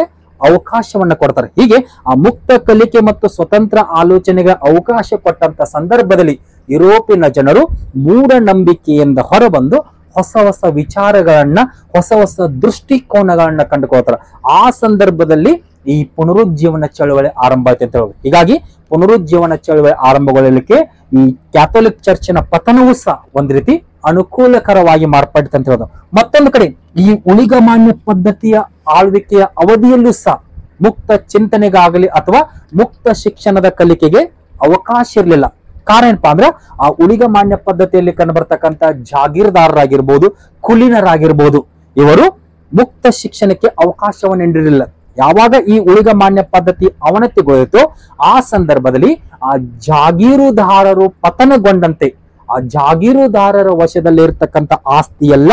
S1: ಅವಕಾಶವನ್ನ ಕೊಡ್ತಾರೆ. ಹೀಗೆ ಆ ಮುಕ್ತ ಕಲಿಕೆ ಮತ್ತು ಸ್ವತಂತ್ರ ಆಲೋಚನೆಗೆ ಅವಕಾಶ ಕೊಟ್ಟಂತ ಸಂದರ್ಭದಲ್ಲಿ ಯುರೋಪಿನ ಜನರು ಮೂಢನಂಬಿಕೆಯಿಂದ ಹೊರಬಂದು ಹೊಸ ಹೊಸ ವಿಚಾರಗಳನ್ನ, ಹೊಸ ಹೊಸ ದೃಷ್ಟಿಕೋನಗಳನ್ನ ಕಂಡುಕೊಳ್ತಾರೆ. ಆ ಸಂದರ್ಭದಲ್ಲಿ ಈ ಪುನರುಜ್ಜೀವನ ಚಳವಳಿ ಆರಂಭ ಆಯ್ತು ಅಂತ ಹೇಳಿ. ಹೀಗಾಗಿ ಪುನರುಜ್ಜೀವನ ಚಳವಳಿ ಆರಂಭಗೊಳ್ಳಲಿಕ್ಕೆ ಈ ಕ್ಯಾಥೋಲಿಕ್ ಚರ್ಚಿನ ಪತನವೂ ಸಹ ಒಂದ್ ರೀತಿ ಅನುಕೂಲಕರವಾಗಿ ಮಾರ್ಪಟ್ಟಿತು ಅಂತ ಹೇಳೋದು. ಮತ್ತೊಂದು ಕಡೆ ಈ ಊಳಿಗಮಾನ್ಯ ಪದ್ಧತಿಯ ಆಳ್ವಿಕೆಯ ಅವಧಿಯಲ್ಲೂ ಸಹ ಮುಕ್ತ ಚಿಂತನೆಗಾಗಲಿ ಅಥವಾ ಮುಕ್ತ ಶಿಕ್ಷಣದ ಕಲಿಕೆಗೆ ಅವಕಾಶ ಇರಲಿಲ್ಲ. ಕಾರಣ ಏನಪ್ಪಾ ಅಂದ್ರೆ ಆ ಊಳಿಗಮಾನ್ಯ ಪದ್ಧತಿಯಲ್ಲಿ ಕಂಡು ಬರ್ತಕ್ಕಂಥ ಜಾಗೀರ್ದಾರರಾಗಿರ್ಬೋದು, ಕುಲೀನರಾಗಿರ್ಬೋದು, ಇವರು ಮುಕ್ತ ಶಿಕ್ಷಣಕ್ಕೆ ಅವಕಾಶವನ್ನು ನೀಡಿರಲಿಲ್ಲ. ಯಾವಾಗ ಈ ಊಳಿಗಮಾನ್ಯ ಪದ್ಧತಿ ಅವನತಿಗೊಳಿತೋ ಆ ಸಂದರ್ಭದಲ್ಲಿ ಆ ಜಾಗೀರುದಾರರು ಪತನಗೊಂಡಂತೆ ಆ ಜಾಗೀರುದಾರರ ವಶದಲ್ಲಿ ಇರತಕ್ಕಂಥ ಆಸ್ತಿ ಎಲ್ಲ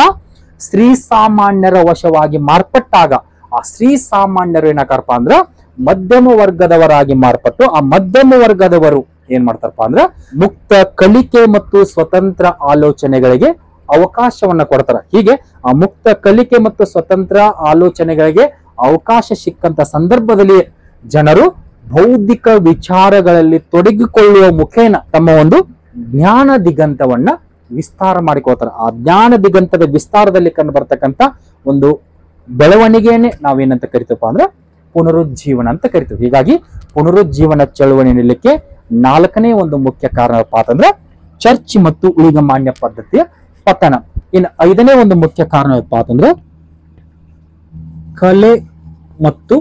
S1: ಶ್ರೀ ಸಾಮಾನ್ಯರ ವಶವಾಗಿ ಮಾರ್ಪಟ್ಟಾಗ ಆ ಶ್ರೀ ಸಾಮಾನ್ಯರು ಏನಾಕಾರಪ್ಪ ಅಂದ್ರ ಮಧ್ಯಮ ವರ್ಗದವರಾಗಿ ಮಾರ್ಪಟ್ಟು ಆ ಮಧ್ಯಮ ವರ್ಗದವರು ಏನ್ ಮಾಡ್ತಾರಪ್ಪ ಅಂದ್ರ ಮುಕ್ತ ಕಲಿಕೆ ಮತ್ತು ಸ್ವತಂತ್ರ ಆಲೋಚನೆಗಳಿಗೆ ಅವಕಾಶವನ್ನ ಕೊಡ್ತಾರ. ಹೀಗೆ ಆ ಮುಕ್ತ ಕಲಿಕೆ ಮತ್ತು ಸ್ವತಂತ್ರ ಆಲೋಚನೆಗಳಿಗೆ ಅವಕಾಶ ಸಿಕ್ಕಂತ ಸಂದರ್ಭದಲ್ಲಿ ಜನರು ಬೌದ್ಧಿಕ ವಿಚಾರಗಳಲ್ಲಿ ತೊಡಗಿಕೊಳ್ಳುವ ಮುಖೇನ ತಮ್ಮ ಒಂದು ಜ್ಞಾನ ದಿಗಂತವನ್ನ ವಿಸ್ತಾರ ಮಾಡಿಕೊಳ್ತಾರೆ. ಆ ಜ್ಞಾನ ದಿಗಂತದ ವಿಸ್ತಾರದಲ್ಲಿ ಕಂಡು ಬರ್ತಕ್ಕಂಥ ಒಂದು ಬೆಳವಣಿಗೆಯನ್ನೇ ನಾವೇನಂತ ಕರಿತೀವಪ್ಪ ಅಂದ್ರೆ ಪುನರುಜ್ಜೀವನ ಅಂತ ಕರಿತೀವಿ. ಹೀಗಾಗಿ ಪುನರುಜ್ಜೀವನ ಚಳವಳಿ ನೀಡಲಿಕ್ಕೆ ನಾಲ್ಕನೇ ಒಂದು ಮುಖ್ಯ ಕಾರಣಪ್ಪ ಅಂತಂದ್ರೆ ಚರ್ಚ್ ಮತ್ತು ಊಳಿಗಮಾನ್ಯ ಪದ್ಧತಿಯ ಪತನ. ಇನ್ನು ಐದನೇ ಒಂದು ಮುಖ್ಯ ಕಾರಣಪ್ಪ ಅಂತಂದ್ರೆ ಕಲೆ ಮತ್ತು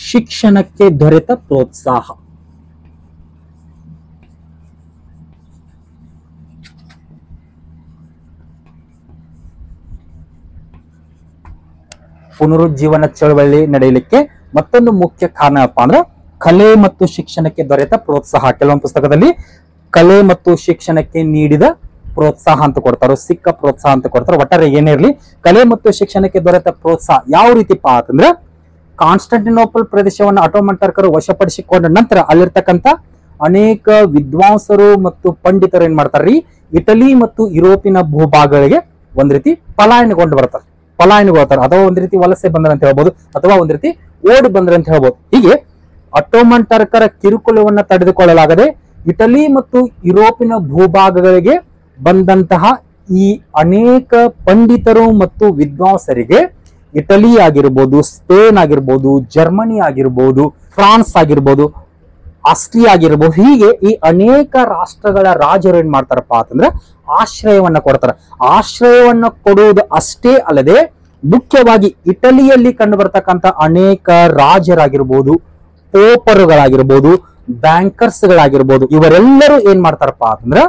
S1: ಶಿಕ್ಷಣಕ್ಕೆ ದೊರೆತ ಪ್ರೋತ್ಸಾಹ. ಪುನರುಜ್ಜೀವನ ಚಳವಳಿ ನಡೆಯಲಿಕ್ಕೆ ಮತ್ತೊಂದು ಮುಖ್ಯ ಕಾರಣಪ್ಪ ಅಂದ್ರೆ ಕಲೆ ಮತ್ತು ಶಿಕ್ಷಣಕ್ಕೆ ದೊರೆತ ಪ್ರೋತ್ಸಾಹ. ಕೆಲವೊಂದು ಪುಸ್ತಕದಲ್ಲಿ ಕಲೆ ಮತ್ತು ಶಿಕ್ಷಣಕ್ಕೆ ನೀಡಿದ ಪ್ರೋತ್ಸಾಹ ಅಂತ ಕೊಡ್ತಾರೋ, ಸಿಕ್ಕ ಪ್ರೋತ್ಸಾಹ ಅಂತ ಕೊಡ್ತಾರೋ. ಒಟ್ಟಾರೆ ಏನೇ ಇರಲಿ ಕಲೆ ಮತ್ತು ಶಿಕ್ಷಣಕ್ಕೆ ದೊರೆತ ಪ್ರೋತ್ಸಾಹ ಯಾವ ರೀತಿಪ್ಪ ಅಂತಂದ್ರೆ ಕಾನ್ಸ್ಟಂಟಿನೋಪಲ್ ಪ್ರದೇಶವನ್ನು ಆಟೋಮನ್ ಟರ್ಕರು ವಶಪಡಿಸಿಕೊಂಡ ನಂತರ ಅಲ್ಲಿರ್ತಕ್ಕಂಥ ಅನೇಕ ವಿದ್ವಾಂಸರು ಮತ್ತು ಪಂಡಿತರು ಏನ್ ಮಾಡ್ತಾರ್ರಿ, ಇಟಲಿ ಮತ್ತು ಯುರೋಪಿನ ಭೂಭಾಗಗಳಿಗೆ ಒಂದ್ ರೀತಿ ಪಲಾಯನಗೊಂಡು ಬರ್ತಾರೆ, ಅಥವಾ ಒಂದ್ ರೀತಿ ವಲಸೆ ಬಂದ್ರ ಅಂತ ಹೇಳ್ಬೋದು, ಅಥವಾ ಒಂದ್ ರೀತಿ ಓಡಿ ಬಂದ್ರ ಅಂತ ಹೇಳ್ಬೋದು. ಹೀಗೆ ಆಟೋಮನ್ ಟರ್ಕರ ಕಿರುಕುಳವನ್ನ ತಡೆದುಕೊಳ್ಳಲಾಗದೆ ಇಟಲಿ ಮತ್ತು ಯುರೋಪಿನ ಭೂಭಾಗಗಳಿಗೆ ಬಂದಂತಹ ಈ ಅನೇಕ ಪಂಡಿತರು ಮತ್ತು ವಿದ್ವಾಂಸರಿಗೆ ಇಟಲಿ ಆಗಿರ್ಬೋದು, ಸ್ಪೇನ್ ಆಗಿರ್ಬೋದು, ಜರ್ಮನಿ ಆಗಿರ್ಬೋದು, ಫ್ರಾನ್ಸ್ ಆಗಿರ್ಬೋದು, ಆಸ್ಟ್ರಿಯಾ ಆಗಿರ್ಬೋದು, ಹೀಗೆ ಈ ಅನೇಕ ರಾಷ್ಟ್ರಗಳ ರಾಜರು ಏನ್ ಮಾಡ್ತಾರಪ್ಪ ಅಂತಂದ್ರೆ ಆಶ್ರಯವನ್ನ ಕೊಡ್ತಾರೆ. ಆಶ್ರಯವನ್ನ ಕೊಡುವುದು ಅಷ್ಟೇ ಅಲ್ಲದೆ ಮುಖ್ಯವಾಗಿ ಇಟಲಿಯಲ್ಲಿ ಕಂಡು ಬರ್ತಕ್ಕಂಥ ಅನೇಕ ರಾಜರಾಗಿರ್ಬೋದು, ಪೋಪರುಗಳಾಗಿರ್ಬೋದು, ಬ್ಯಾಂಕರ್ಸ್ಗಳಾಗಿರ್ಬೋದು, ಇವರೆಲ್ಲರೂ ಏನ್ ಮಾಡ್ತಾರಪ್ಪ ಅಂತಂದ್ರ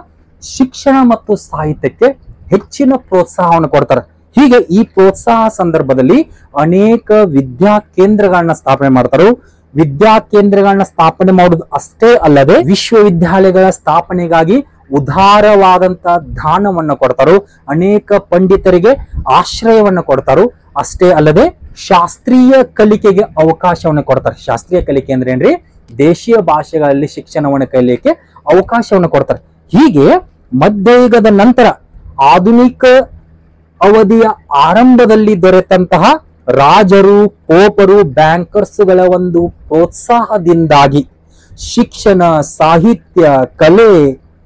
S1: ಶಿಕ್ಷಣ ಮತ್ತು ಸಾಹಿತ್ಯಕ್ಕೆ ಹೆಚ್ಚಿನ ಪ್ರೋತ್ಸಾಹವನ್ನು ಕೊಡ್ತಾರೆ. ಹೀಗೆ ಈ ಪ್ರೋತ್ಸಾಹ ಸಂದರ್ಭದಲ್ಲಿ ಅನೇಕ ವಿದ್ಯಾ ಕೇಂದ್ರಗಳನ್ನ ಸ್ಥಾಪನೆ ಮಾಡ್ತಾರೆ. ವಿದ್ಯಾ ಕೇಂದ್ರಗಳನ್ನ ಸ್ಥಾಪನೆ ಮಾಡುವುದು ಅಷ್ಟೇ ಅಲ್ಲದೆ ವಿಶ್ವವಿದ್ಯಾಲಯಗಳ ಸ್ಥಾಪನೆಗಾಗಿ ಉದಾರವಾದಂತ ದಾನವನ್ನ ಕೊಡ್ತಾರೋ, ಅನೇಕ ಪಂಡಿತರಿಗೆ ಆಶ್ರಯವನ್ನ ಕೊಡ್ತಾರೋ. ಅಷ್ಟೇ ಅಲ್ಲದೆ ಶಾಸ್ತ್ರೀಯ ಕಲಿಕೆಗೆ ಅವಕಾಶವನ್ನು ಕೊಡ್ತಾರೆ. ಶಾಸ್ತ್ರೀಯ ಕಲಿಕೆ ಅಂದ್ರೆ ಏನ್ರಿ, ದೇಶೀಯ ಭಾಷೆಗಳಲ್ಲಿ ಶಿಕ್ಷಣವನ್ನು ಕಲಿಯಲಿಕ್ಕೆ ಅವಕಾಶವನ್ನು ಕೊಡ್ತಾರೆ. ಹೀಗೆ ಮಧ್ಯಯುಗದ ನಂತರ ಆಧುನಿಕ ಅವಧಿಯ ಆರಂಭದಲ್ಲಿ ದೊರೆತಂತಹ ರಾಜರು, ಪೋಪರು, ಬ್ಯಾಂಕರ್ಸ್ಗಳ ಒಂದು ಪ್ರೋತ್ಸಾಹದಿಂದಾಗಿ ಶಿಕ್ಷಣ, ಸಾಹಿತ್ಯ, ಕಲೆ,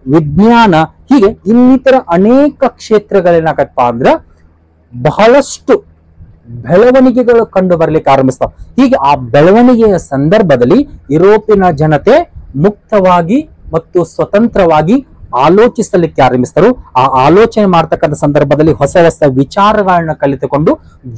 S1: ವಿಜ್ಞಾನ ಹೀಗೆ ಇನ್ನಿತರ ಅನೇಕ ಕ್ಷೇತ್ರಗಳೇನಾಗತ್ತಪ್ಪ ಅಂದ್ರೆ ಬಹಳಷ್ಟು ಬೆಳವಣಿಗೆಗಳು ಕಂಡು ಬರ್ಲಿಕ್ಕೆ ಆರಂಭಿಸ್ತಾವ. ಹೀಗೆ ಆ ಬೆಳವಣಿಗೆಯ ಸಂದರ್ಭದಲ್ಲಿ ಯುರೋಪಿನ ಜನತೆ ಮುಕ್ತವಾಗಿ ಮತ್ತು ಸ್ವತಂತ್ರವಾಗಿ ಆಲೋಚಿಸಲಿಕ್ಕೆ ಆರಂಭಿಸಿದರು. ಆ ಆಲೋಚನೆ ಮಾಡ್ತಕ್ಕಂಥ ಸಂದರ್ಭದಲ್ಲಿ ಹೊಸ ಹೊಸ ವಿಚಾರಗಳನ್ನ ಕಲಿತುಕೊಂಡು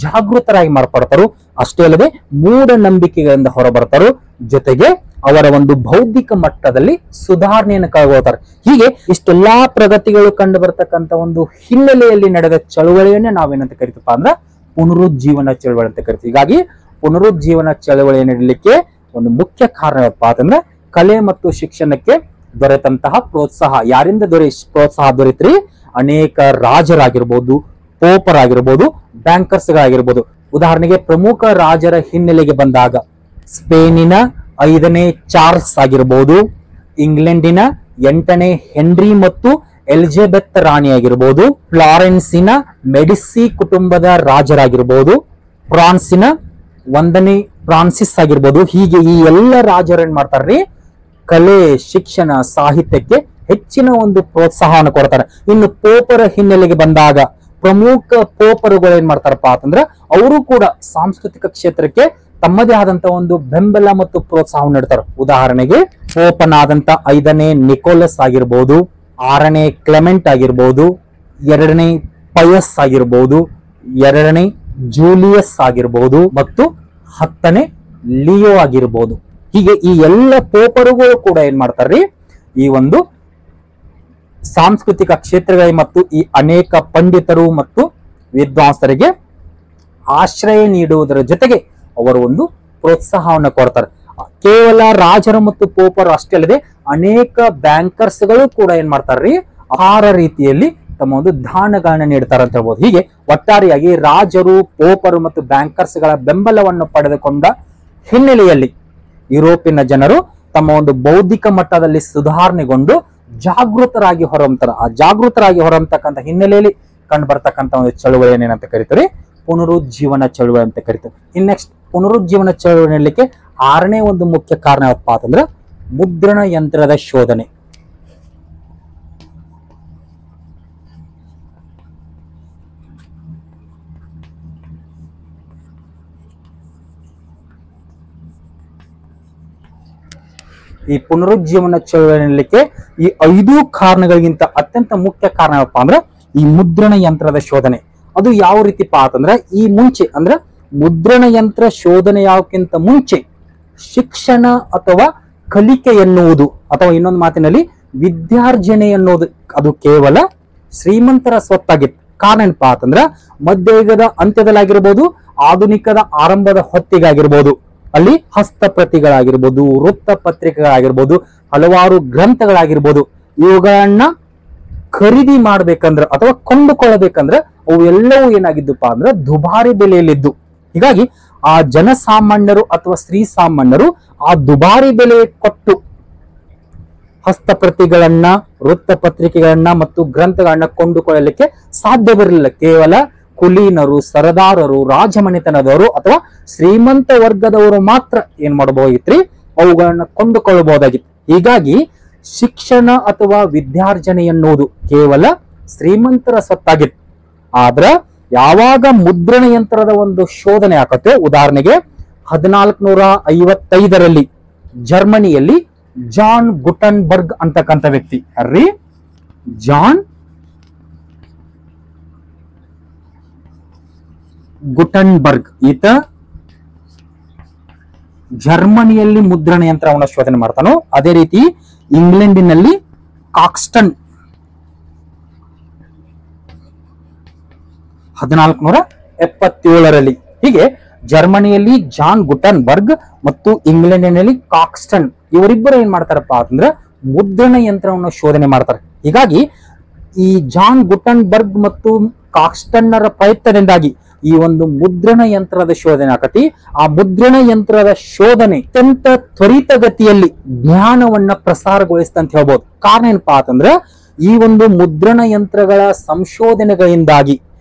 S1: ಜಾಗೃತರಾಗಿ ಮಾರ್ಪಡ್ತಾರು. ಅಷ್ಟೇ ಅಲ್ಲದೆ ಮೂಢನಂಬಿಕೆಗಳಿಂದ ಹೊರಬರ್ತಾರು. ಜೊತೆಗೆ ಅವರ ಒಂದು ಬೌದ್ಧಿಕ ಮಟ್ಟದಲ್ಲಿ ಸುಧಾರಣೆಯನ್ನು ಕೈಗೊಳ್ತಾರೆ. ಹೀಗೆ ಇಷ್ಟೆಲ್ಲಾ ಪ್ರಗತಿಗಳು ಕಂಡು ಬರ್ತಕ್ಕಂಥ ಒಂದು ಹಿನ್ನೆಲೆಯಲ್ಲಿ ನಡೆದ ಚಳುವಳಿಯನ್ನೇ ನಾವೇನಂತ ಕರಿತಪ್ಪ ಅಂದ್ರೆ ಪುನರುಜ್ಜೀವನ ಚಳವಳಿ ಅಂತ ಕರಿತೀವಿ. ಹೀಗಾಗಿ ಪುನರುಜ್ಜೀವನ ಚಳವಳಿ ನೀಡಲಿಕ್ಕೆ ಒಂದು ಮುಖ್ಯ ಕಾರಣವಪ್ಪ ಅಂತಂದ್ರೆ ಕಲೆ ಮತ್ತು ಶಿಕ್ಷಣಕ್ಕೆ ದೊರೆತಂತಹ ಪ್ರೋತ್ಸಾಹ. ಯಾರಿಂದ ಪ್ರೋತ್ಸಾಹ ದೊರೆತ್ರಿ? ಅನೇಕ ರಾಜರಾಗಿರ್ಬೋದು, ಪೋಪರಾಗಿರ್ಬೋದು, ಬ್ಯಾಂಕರ್ಸ್ಗಳಾಗಿರ್ಬೋದು. ಉದಾಹರಣೆಗೆ ಪ್ರಮುಖ ರಾಜರ ಹಿನ್ನೆಲೆಗೆ ಬಂದಾಗ ಸ್ಪೇನಿನ 5ನೇ ಚಾರ್ಲ್ಸ್ ಆಗಿರ್ಬೋದು, ಇಂಗ್ಲೆಂಡಿನ 8ನೇ ಹೆನ್ರಿ ಮತ್ತು ಎಲಿಜಬೆತ್ ರಾಣಿ ಆಗಿರ್ಬೋದು, ಫ್ಲಾರೆನ್ಸಿನ ಮೆಡಿಸಿ ಕುಟುಂಬದ ರಾಜರಾಗಿರ್ಬೋದು, ಫ್ರಾನ್ಸಿನ 1ನೇ ಫ್ರಾನ್ಸಿಸ್ ಆಗಿರ್ಬೋದು. ಹೀಗೆ ಈ ಎಲ್ಲ ರಾಜರು ಏನ್ ಮಾಡ್ತಾರ್ರಿ, ಕಲೆ, ಶಿಕ್ಷಣ, ಸಾಹಿತ್ಯಕ್ಕೆ ಹೆಚ್ಚಿನ ಒಂದು ಪ್ರೋತ್ಸಾಹವನ್ನು ಕೊಡ್ತಾರೆ. ಇನ್ನು ಪೋಪರ ಹಿನ್ನೆಲೆಗೆ ಬಂದಾಗ ಪ್ರಮುಖ ಪೋಪರುಗಳು ಏನ್ ಮಾಡ್ತಾರಪ್ಪ ಅಂತಂದ್ರೆ ಅವರು ಕೂಡ ಸಾಂಸ್ಕೃತಿಕ ಕ್ಷೇತ್ರಕ್ಕೆ ತಮ್ಮದೇ ಆದಂತ ಒಂದು ಬೆಂಬಲ ಮತ್ತು ಪ್ರೋತ್ಸಾಹವನ್ನು ನೀಡ್ತಾರೆ. ಉದಾಹರಣೆಗೆ ಪೋಪನಾದಂತ 5ನೇ ನಿಕೋಲಸ್ ಆಗಿರ್ಬೋದು, 6ನೇ ಕ್ಲೆಮೆಂಟ್ ಆಗಿರ್ಬೋದು, 2ನೇ ಪಯಸ್ ಆಗಿರ್ಬೋದು, 2ನೇ ಜೂಲಿಯಸ್ ಆಗಿರ್ಬೋದು ಮತ್ತು 10ನೇ ಲಿಯೋ ಆಗಿರ್ಬೋದು. ಹೀಗೆ ಈ ಎಲ್ಲ ಪೋಪರುಗಳು ಕೂಡ ಏನ್ ಮಾಡ್ತಾರ್ರಿ, ಈ ಒಂದು ಸಾಂಸ್ಕೃತಿಕ ಕ್ಷೇತ್ರಗಳಿಗೆ ಮತ್ತು ಈ ಅನೇಕ ಪಂಡಿತರು ಮತ್ತು ವಿದ್ವಾಂಸರಿಗೆ ಆಶ್ರಯ ನೀಡುವುದರ ಜೊತೆಗೆ ಅವರು ಒಂದು ಪ್ರೋತ್ಸಾಹವನ್ನು ಕೊಡ್ತಾರೆ. ಕೇವಲ ರಾಜರು ಮತ್ತು ಪೋಪರು ಅಷ್ಟೇ ಅಲ್ಲದೆ ಅನೇಕ ಬ್ಯಾಂಕರ್ಸ್ಗಳು ಕೂಡ ಏನ್ ಮಾಡ್ತಾರ್ರಿ, ಆಹಾರ ರೀತಿಯಲ್ಲಿ ತಮ್ಮ ಒಂದು ದಾನಗಳನ್ನ ನೀಡ್ತಾರೆ ಅಂತ ಹೇಳ್ಬೋದು. ಹೀಗೆ ಒಟ್ಟಾರೆಯಾಗಿ ರಾಜರು, ಪೋಪರು ಮತ್ತು ಬ್ಯಾಂಕರ್ಸ್ಗಳ ಬೆಂಬಲವನ್ನು ಪಡೆದುಕೊಂಡ ಹಿನ್ನೆಲೆಯಲ್ಲಿ ಯುರೋಪಿನ ಜನರು ತಮ್ಮ ಒಂದು ಬೌದ್ಧಿಕ ಮಟ್ಟದಲ್ಲಿ ಸುಧಾರಣೆಗೊಂಡು ಜಾಗೃತರಾಗಿ ಹೊರಹೊಮ್ತಾರೆ. ಆ ಜಾಗೃತರಾಗಿ ಹೊರಹೊಮ್ಮತಕ್ಕಂಥ ಹಿನ್ನೆಲೆಯಲ್ಲಿ ಕಂಡು ಬರ್ತಕ್ಕಂಥ ಒಂದು ಚಳುವಳಿ ಏನಂತ ಕರೀತಾರೆ, ಪುನರುಜ್ಜೀವನ ಚಳುವಳಿ ಅಂತ ಕರೀತಾರೆ. ಇನ್ ನೆಕ್ಸ್ಟ್ ಪುನರುಜ್ಜೀವನ ಚಳುವಳಿ ನೀಡಲಿಕ್ಕೆ 6ನೇ ಒಂದು ಮುಖ್ಯ ಕಾರಣ ಏನಪ್ಪ ಅಂತಂದ್ರೆ ಮುದ್ರಣ ಯಂತ್ರದ ಶೋಧನೆ. ಈ ಪುನರುಜ್ಜೀವನ ಚಳವಳಿ ನೀಡಲಿಕ್ಕೆ ಈ 5 ಕಾರಣಗಳಿಗಿಂತ ಅತ್ಯಂತ ಮುಖ್ಯ ಕಾರಣ ಏನಪ್ಪಾ ಅಂದ್ರೆ ಈ ಮುದ್ರಣ ಯಂತ್ರದ ಶೋಧನೆ. ಅದು ಯಾವ ರೀತಿಪ್ಪ ಅಂತಂದ್ರೆ ಈ ಮುಂಚೆ ಅಂದ್ರೆ ಮುದ್ರಣ ಯಂತ್ರ ಶೋಧನೆ ಯಾವಕ್ಕಿಂತ ಮುಂಚೆ ಶಿಕ್ಷಣ ಅಥವಾ ಕಲಿಕೆ ಎನ್ನುವುದು ಅಥವಾ ಇನ್ನೊಂದು ಮಾತಿನಲ್ಲಿ ವಿದ್ಯಾರ್ಜನೆ ಎನ್ನುವುದು ಅದು ಕೇವಲ ಶ್ರೀಮಂತರ ಸ್ವತ್ತಾಗಿತ್ತು. ಕಾರಣ ಏನಪ್ಪಾ ಅಂತಂದ್ರ ಮಧ್ಯಯುಗದ ಅಂತ್ಯದಲ್ಲಾಗಿರ್ಬೋದು, ಆಧುನಿಕದ ಆರಂಭದ ಹೊತ್ತಿಗಾಗಿರ್ಬೋದು, ಅಲ್ಲಿ ಹಸ್ತಪ್ರತಿಗಳಾಗಿರ್ಬೋದು, ವೃತ್ತ ಪತ್ರಿಕೆಗಳಾಗಿರ್ಬೋದು, ಹಲವಾರು ಗ್ರಂಥಗಳಾಗಿರ್ಬೋದು, ಇವುಗಳನ್ನ ಖರೀದಿ ಮಾಡ್ಬೇಕಂದ್ರ ಅಥವಾ ಕೊಂಡುಕೊಳ್ಳಬೇಕಂದ್ರೆ ಅವು ಎಲ್ಲವೂ ಏನಾಗಿದ್ದಪ್ಪ ಅಂದ್ರೆ ದುಬಾರಿ ಬೆಲೆಯಲ್ಲಿದ್ದು. ಹೀಗಾಗಿ ಆ ಜನಸಾಮಾನ್ಯರು ಅಥವಾ ಶ್ರೀ ಸಾಮಾನ್ಯರು ಆ ದುಬಾರಿ ಬೆಲೆ ಕೊಟ್ಟು ಹಸ್ತಪ್ರತಿಗಳನ್ನ, ವೃತ್ತಪತ್ರಿಕೆಗಳನ್ನ ಮತ್ತು ಗ್ರಂಥಗಳನ್ನ ಕೊಂಡುಕೊಳ್ಳಲಿಕ್ಕೆ ಸಾಧ್ಯವಿರಲಿಲ್ಲ. ಕೇವಲ ಕುಲೀನರು, ಸರದಾರರು, ರಾಜಮನೆತನದವರು ಅಥವಾ ಶ್ರೀಮಂತ ವರ್ಗದವರು ಮಾತ್ರ ಏನ್ ಮಾಡಬಹುದಿತ್ರಿ, ಅವುಗಳನ್ನ ಕೊಂಡುಕೊಳ್ಳಬಹುದಾಗಿತ್ತು. ಹೀಗಾಗಿ ಶಿಕ್ಷಣ ಅಥವಾ ವಿದ್ಯಾರ್ಜನೆ ಎನ್ನುವುದು ಕೇವಲ ಶ್ರೀಮಂತರ ಸ್ವತ್ತಾಗಿತ್ತು. ಆದ್ರ ಯಾವಾಗ ಮುದ್ರಣ ಯಂತ್ರದ ಒಂದು ಶೋಧನೆ ಆಗತ್ತೆ, ಉದಾಹರಣೆಗೆ 1455ರಲ್ಲಿ ಜರ್ಮನಿಯಲ್ಲಿ ಜಾನ್ ಗುಟನ್ಬರ್ಗ್ ಅಂತಕ್ಕಂಥ ವ್ಯಕ್ತಿ, ಜಾನ್ ಗುಟನ್ಬರ್ಗ್, ಈತ ಜರ್ಮನಿಯಲ್ಲಿ ಮುದ್ರಣ ಯಂತ್ರವನ್ನು ಶೋಧನೆ ಮಾಡ್ತಾನೋ. ಅದೇ ರೀತಿ ಇಂಗ್ಲೆಂಡಿನಲ್ಲಿ ಕಾಕ್ಸ್ಟನ್ 1477ರಲ್ಲಿ. ಹೀಗೆ ಜರ್ಮನಿಯಲ್ಲಿ ಜಾನ್ ಗುಟನ್ಬರ್ಗ್ ಮತ್ತು ಇಂಗ್ಲೆಂಡಿನಲ್ಲಿ ಕಾಕ್ಸ್ಟನ್ ಇವರಿಬ್ಬರು ಏನ್ ಮಾಡ್ತಾರಪ್ಪ ಅಂತಂದ್ರೆ ಮುದ್ರಣ ಯಂತ್ರವನ್ನು ಶೋಧನೆ ಮಾಡ್ತಾರೆ. ಹೀಗಾಗಿ ಈ ಜಾನ್ ಗುಟನ್ಬರ್ಗ್ ಮತ್ತು ಕಾಕ್ಸ್ಟನ್ನರ ಪ್ರಯತ್ನದಿಂದಾಗಿ ಈ ಒಂದು ಮುದ್ರಣ ಯಂತ್ರದ ಶೋಧನೆ ಆಗತಿ. ಆ ಮುದ್ರಣ ಯಂತ್ರದ ಶೋಧನೆ ಅತ್ಯಂತ ತ್ವರಿತಗತಿಯಲ್ಲಿ ಜ್ಞಾನವನ್ನ ಪ್ರಸಾರಗೊಳಿಸ್ತಂತ ಹೇಳ್ಬೋದು. ಕಾರಣ ಏನಪ್ಪಾ ಅಂತಂದ್ರೆ ಈ ಒಂದು ಮುದ್ರಣ ಯಂತ್ರಗಳ ಸಂಶೋಧನೆಗಳಿಂದಾಗಿ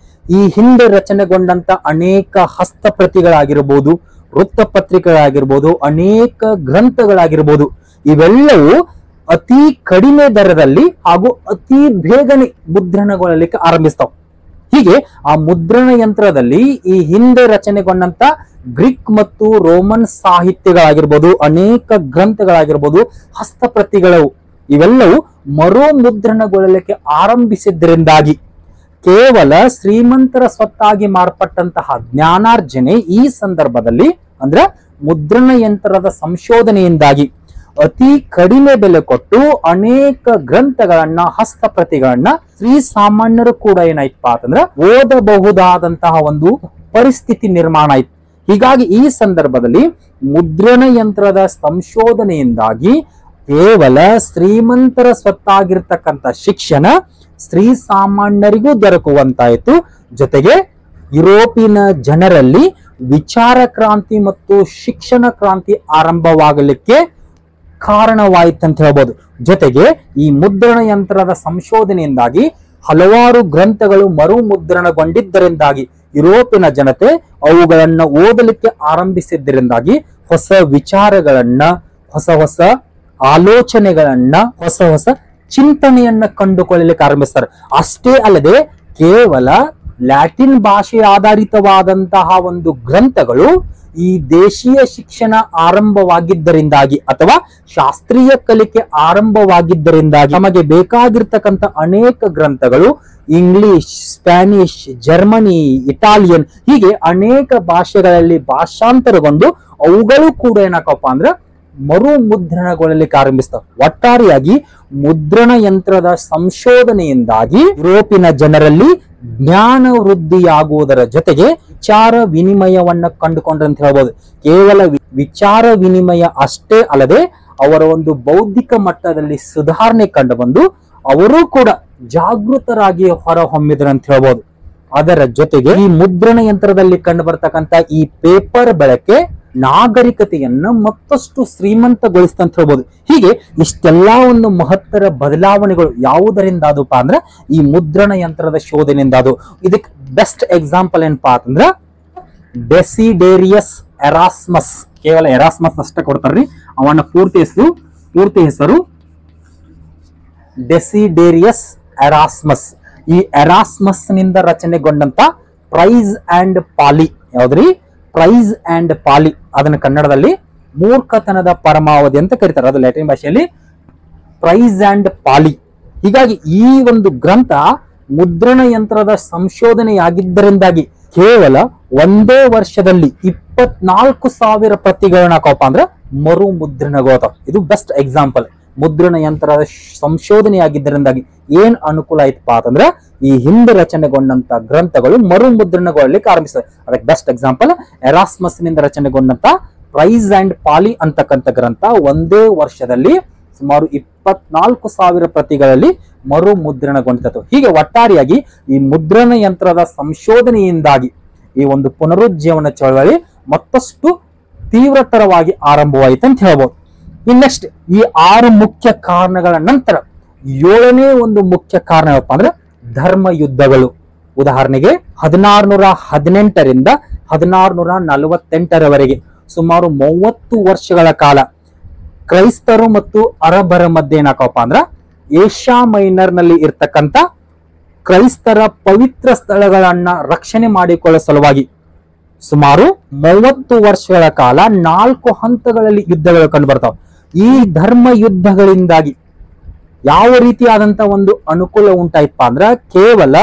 S1: ಈ ಹಿಂದೆ ರಚನೆಗೊಂಡಂತ ಅನೇಕ ಹಸ್ತಪ್ರತಿಗಳಾಗಿರ್ಬೋದು, ವೃತ್ತಪತ್ರಿಕೆಗಳಾಗಿರ್ಬೋದು, ಅನೇಕ ಗ್ರಂಥಗಳಾಗಿರ್ಬೋದು, ಇವೆಲ್ಲವೂ ಅತಿ ಕಡಿಮೆ ದರದಲ್ಲಿ ಹಾಗೂ ಅತಿ ಬೇಗನೆ ಮುದ್ರಣಗೊಳ್ಳಲಿಕ್ಕೆ ಆರಂಭಿಸ್ತಾವ್. ಹೀಗೆ ಆ ಮುದ್ರಣ ಯಂತ್ರದಲ್ಲಿ ಈ ಹಿಂದೆ ರಚನೆಗೊಂಡಂತ ಗ್ರೀಕ್ ಮತ್ತು ರೋಮನ್ ಸಾಹಿತ್ಯಗಳಾಗಿರ್ಬೋದು, ಅನೇಕ ಗ್ರಂಥಗಳಾಗಿರ್ಬೋದು, ಹಸ್ತಪ್ರತಿಗಳು ಇವೆಲ್ಲವೂ ಮರು ಮುದ್ರಣಗೊಳ್ಳಲಿಕ್ಕೆ ಆರಂಭಿಸಿದ್ದರಿಂದಾಗಿ ಕೇವಲ ಶ್ರೀಮಂತರ ಸ್ವತ್ತಾಗಿ ಮಾರ್ಪಟ್ಟಂತಹ ಜ್ಞಾನಾರ್ಜನೆ ಈ ಸಂದರ್ಭದಲ್ಲಿ ಅಂದ್ರೆ ಮುದ್ರಣ ಯಂತ್ರದ ಸಂಶೋಧನೆಯಿಂದಾಗಿ ಅತಿ ಕಡಿಮೆ ಬೆಲೆ ಕೊಟ್ಟು ಅನೇಕ ಗ್ರಂಥಗಳನ್ನ, ಹಸ್ತಪ್ರತಿಗಳನ್ನ ಶ್ರೀ ಸಾಮಾನ್ಯರು ಕೂಡ ಏನಾಯ್ತಪ್ಪ ಅಂತಂದ್ರೆ ಓದಬಹುದಾದಂತಹ ಒಂದು ಪರಿಸ್ಥಿತಿ ನಿರ್ಮಾಣ ಆಯ್ತು. ಹೀಗಾಗಿ ಈ ಸಂದರ್ಭದಲ್ಲಿ ಮುದ್ರಣ ಯಂತ್ರದ ಸಂಶೋಧನೆಯಿಂದಾಗಿ ಕೇವಲ ಶ್ರೀಮಂತರ ಸ್ವತ್ತಾಗಿರ್ತಕ್ಕಂಥ ಶಿಕ್ಷಣ ಶ್ರೀ ಸಾಮಾನ್ಯರಿಗೂ ದೊರಕುವಂತಾಯಿತು. ಜೊತೆಗೆ ಯುರೋಪಿನ ಜನರಲ್ಲಿ ವಿಚಾರ ಕ್ರಾಂತಿ ಮತ್ತು ಶಿಕ್ಷಣ ಕ್ರಾಂತಿ ಆರಂಭವಾಗಲಿಕ್ಕೆ ಕಾರಣವಾಯಿತು ಅಂತ ಹೇಳ್ಬೋದು. ಜೊತೆಗೆ ಈ ಮುದ್ರಣ ಯಂತ್ರದ ಸಂಶೋಧನೆಯಿಂದಾಗಿ ಹಲವಾರು ಗ್ರಂಥಗಳು ಮರು ಮುದ್ರಣಗೊಂಡಿದ್ದರಿಂದಾಗಿ ಯುರೋಪಿನ ಜನತೆ ಅವುಗಳನ್ನ ಓದಲಿಕ್ಕೆ ಆರಂಭಿಸಿದ್ದರಿಂದಾಗಿ ಹೊಸ ವಿಚಾರಗಳನ್ನ, ಹೊಸ ಹೊಸ ಆಲೋಚನೆಗಳನ್ನ, ಹೊಸ ಹೊಸ ಚಿಂತನೆಯನ್ನ ಕಂಡುಕೊಳ್ಳಲಿಕ್ಕೆ ಆರಂಭಿಸ್ತಾರೆ. ಅಷ್ಟೇ ಅಲ್ಲದೆ ಕೇವಲ ಲ್ಯಾಟಿನ್ ಭಾಷೆ ಆಧಾರಿತವಾದಂತಹ ಒಂದು ಗ್ರಂಥಗಳು ಈ ದೇಶೀಯ ಶಿಕ್ಷಣ ಆರಂಭವಾಗಿದ್ದರಿಂದಾಗಿ ಅಥವಾ ಶಾಸ್ತ್ರೀಯ ಕಲಿಕೆ ಆರಂಭವಾಗಿದ್ದರಿಂದಾಗಿ ನಮಗೆ ಬೇಕಾಗಿರ್ತಕ್ಕಂಥ ಅನೇಕ ಗ್ರಂಥಗಳು ಇಂಗ್ಲಿಷ್, ಸ್ಪ್ಯಾನಿಷ್, ಜರ್ಮನಿ, ಇಟಾಲಿಯನ್ ಹೀಗೆ ಅನೇಕ ಭಾಷೆಗಳಲ್ಲಿ ಭಾಷಾಂತರಗೊಂಡು ಅವುಗಳು ಕೂಡ ಏನಕ್ಕಪ್ಪ ಅಂದ್ರೆ ಮರು ಮುದ್ರಣಗೊಳ್ಳಲಿಕ್ಕೆ ಆರಂಭಿಸ್ತವೆ. ಒಟ್ಟಾರೆಯಾಗಿ ಮುದ್ರಣ ಯಂತ್ರದ ಸಂಶೋಧನೆಯಿಂದಾಗಿ ಯುರೋಪಿನ ಜನರಲ್ಲಿ ಜ್ಞಾನ ವೃದ್ಧಿಯಾಗುವುದರ ಜೊತೆಗೆ ವಿಚಾರ ವಿನಿಮಯವನ್ನ ಕಂಡುಕೊಂಡ್ರೆ ಅಂತ ಹೇಳ್ಬೋದು. ಕೇವಲ ವಿಚಾರ ವಿನಿಮಯ ಅಷ್ಟೇ ಅಲ್ಲದೆ ಅವರ ಒಂದು ಬೌದ್ಧಿಕ ಮಟ್ಟದಲ್ಲಿ ಸುಧಾರಣೆ ಕಂಡು ಬಂದು ಅವರೂ ಕೂಡ ಜಾಗೃತರಾಗಿ ಹೊರಹೊಮ್ಮಿದ್ರು ಅಂತ ಹೇಳ್ಬೋದು. ಅದರ ಜೊತೆಗೆ ಈ ಮುದ್ರಣ ಯಂತ್ರದಲ್ಲಿ ಕಂಡು ಬರ್ತಕ್ಕಂಥ ಈ ಪೇಪರ್ ಬಳಕೆ ನಾಗರಿಕತೆಯನ್ನ ಮತ್ತಷ್ಟು ಶ್ರೀಮಂತಗೊಳಿಸ್ತಂತ ಹೇಳ್ಬೋದು. ಹೀಗೆ ಇಷ್ಟೆಲ್ಲಾ ಒಂದು ಮಹತ್ತರ ಬದಲಾವಣೆಗಳು ಯಾವುದರಿಂದ ಆದಪ್ಪ ಅಂದ್ರೆ ಈ ಮುದ್ರಣ ಯಂತ್ರದ ಶೋಧನೆಯಿಂದ ಅದು. ಇದಕ್ಕೆ ಬೆಸ್ಟ್ ಎಕ್ಸಾಂಪಲ್ ಏನಪ್ಪಾ ಅಂತಂದ್ರ ಡೆಸಿಡೇರಿಯಸ್ ಎರಾಸ್ಮಸ್. ಕೇವಲ ಎರಾಸ್ಮಸ್ ಅಷ್ಟೇ ಕೊಡ್ತಾರ್ರಿ. ಅವನ ಪೂರ್ತಿ ಹೆಸರು ಡೆಸಿಡೇರಿಯಸ್ ಎರಾಸ್ಮಸ್. ಈ ಎರಾಸ್ಮಸ್ ನಿಂದ ರಚನೆಗೊಂಡಂತ ಪ್ರೈಸ್ ಅಂಡ್ ಪಾಲಿ, ಯಾವ್ದ್ರಿ ಪ್ರೈಸ್ ಅಂಡ್ ಪಾಲಿ, ಅದನ್ನ ಕನ್ನಡದಲ್ಲಿ ಮೂರ್ಖತನದ ಪರಮಾವಧಿ ಅಂತ ಕರೀತಾರೆ. ಅದು ಲ್ಯಾಟಿನ್ ಭಾಷೆಯಲ್ಲಿ ಪ್ರೈಸ್ ಅಂಡ್ ಪಾಲಿ. ಹೀಗಾಗಿ ಈ ಒಂದು ಗ್ರಂಥ ಮುದ್ರಣ ಯಂತ್ರದ ಸಂಶೋಧನೆಯಾಗಿದ್ದರಿಂದಾಗಿ ಕೇವಲ ಒಂದೇ ವರ್ಷದಲ್ಲಿ 24,000 ಪ್ರತಿಗಳನ್ನ ಹಾಕಪ್ಪ ಅಂದ್ರೆ ಮರು ಮುದ್ರಣಗೋತಾವ. ಇದು ಬೆಸ್ಟ್ ಎಕ್ಸಾಂಪಲ್. ಮುದ್ರಣ ಯಂತ್ರದ ಸಂಶೋಧನೆಯಾಗಿದ್ದರಿಂದಾಗಿ ಏನ್ ಅನುಕೂಲ ಆಯ್ತಪ್ಪ ಅಂತಂದ್ರೆ ಈ ಹಿಂದೆ ರಚನೆಗೊಂಡಂತ ಗ್ರಂಥಗಳು ಮರು ಮುದ್ರಣಗೊಳ್ಳಲಿಕ್ಕೆ ಆರಂಭಿಸ್ತವೆ. ಅದಕ್ಕೆ ಬೆಸ್ಟ್ ಎಕ್ಸಾಂಪಲ್ ಎರಾಸ್ಮಸ್ ನಿಂದ ರಚನೆಗೊಂಡಂತ ಪ್ರೈಸ್ ಅಂಡ್ ಪಾಲಿ ಅಂತಕ್ಕಂಥ ಗ್ರಂಥ ಒಂದೇ ವರ್ಷದಲ್ಲಿ ಸುಮಾರು 24,000 ಪ್ರತಿಗಳಲ್ಲಿ ಮರು ಮುದ್ರಣಗೊಂಡಿತು. ಹೀಗೆ ಒಟ್ಟಾರೆಯಾಗಿ ಈ ಮುದ್ರಣ ಯಂತ್ರದ ಸಂಶೋಧನೆಯಿಂದಾಗಿ ಈ ಒಂದು ಪುನರುಜ್ಜೀವನ ಚಳವಳಿ ಮತ್ತಷ್ಟು ತೀವ್ರತರವಾಗಿ ಆರಂಭವಾಯಿತು ಅಂತ ಹೇಳ್ಬೋದು. ನೆಕ್ಸ್ಟ್ ಈ 6 ಮುಖ್ಯ ಕಾರಣಗಳ ನಂತರ 7ನೇ ಒಂದು ಮುಖ್ಯ ಕಾರಣ ಏನಪ್ಪಾ ಅಂದ್ರೆ ಧರ್ಮ ಯುದ್ಧಗಳು. ಉದಾಹರಣೆಗೆ 1618ರಿಂದ 1648ರವರೆಗೆ ಸುಮಾರು 30 ವರ್ಷಗಳ ಕಾಲ ಕ್ರೈಸ್ತರು ಮತ್ತು ಅರಬರ ಮಧ್ಯೆ ಏನಾಕಪ್ಪ ಅಂದ್ರ ಏಷ್ಯಾ ಮೈನರ್ ನಲ್ಲಿ ಇರ್ತಕ್ಕಂಥ ಕ್ರೈಸ್ತರ ಪವಿತ್ರ ಸ್ಥಳಗಳನ್ನ ರಕ್ಷಣೆ ಮಾಡಿಕೊಳ್ಳುವ ಸಲುವಾಗಿ ಸುಮಾರು 30 ವರ್ಷಗಳ ಕಾಲ 4 ಹಂತಗಳಲ್ಲಿ ಯುದ್ಧಗಳು ಕಂಡು ಬರ್ತಾವ. ಈ ಧರ್ಮ ಯುದ್ಧಗಳಿಂದಾಗಿ ಯಾವ ರೀತಿಯಾದಂತ ಒಂದು ಅನುಕೂಲ ಉಂಟಾಯ್ತಪ್ಪ ಅಂದ್ರ ಕೇವಲ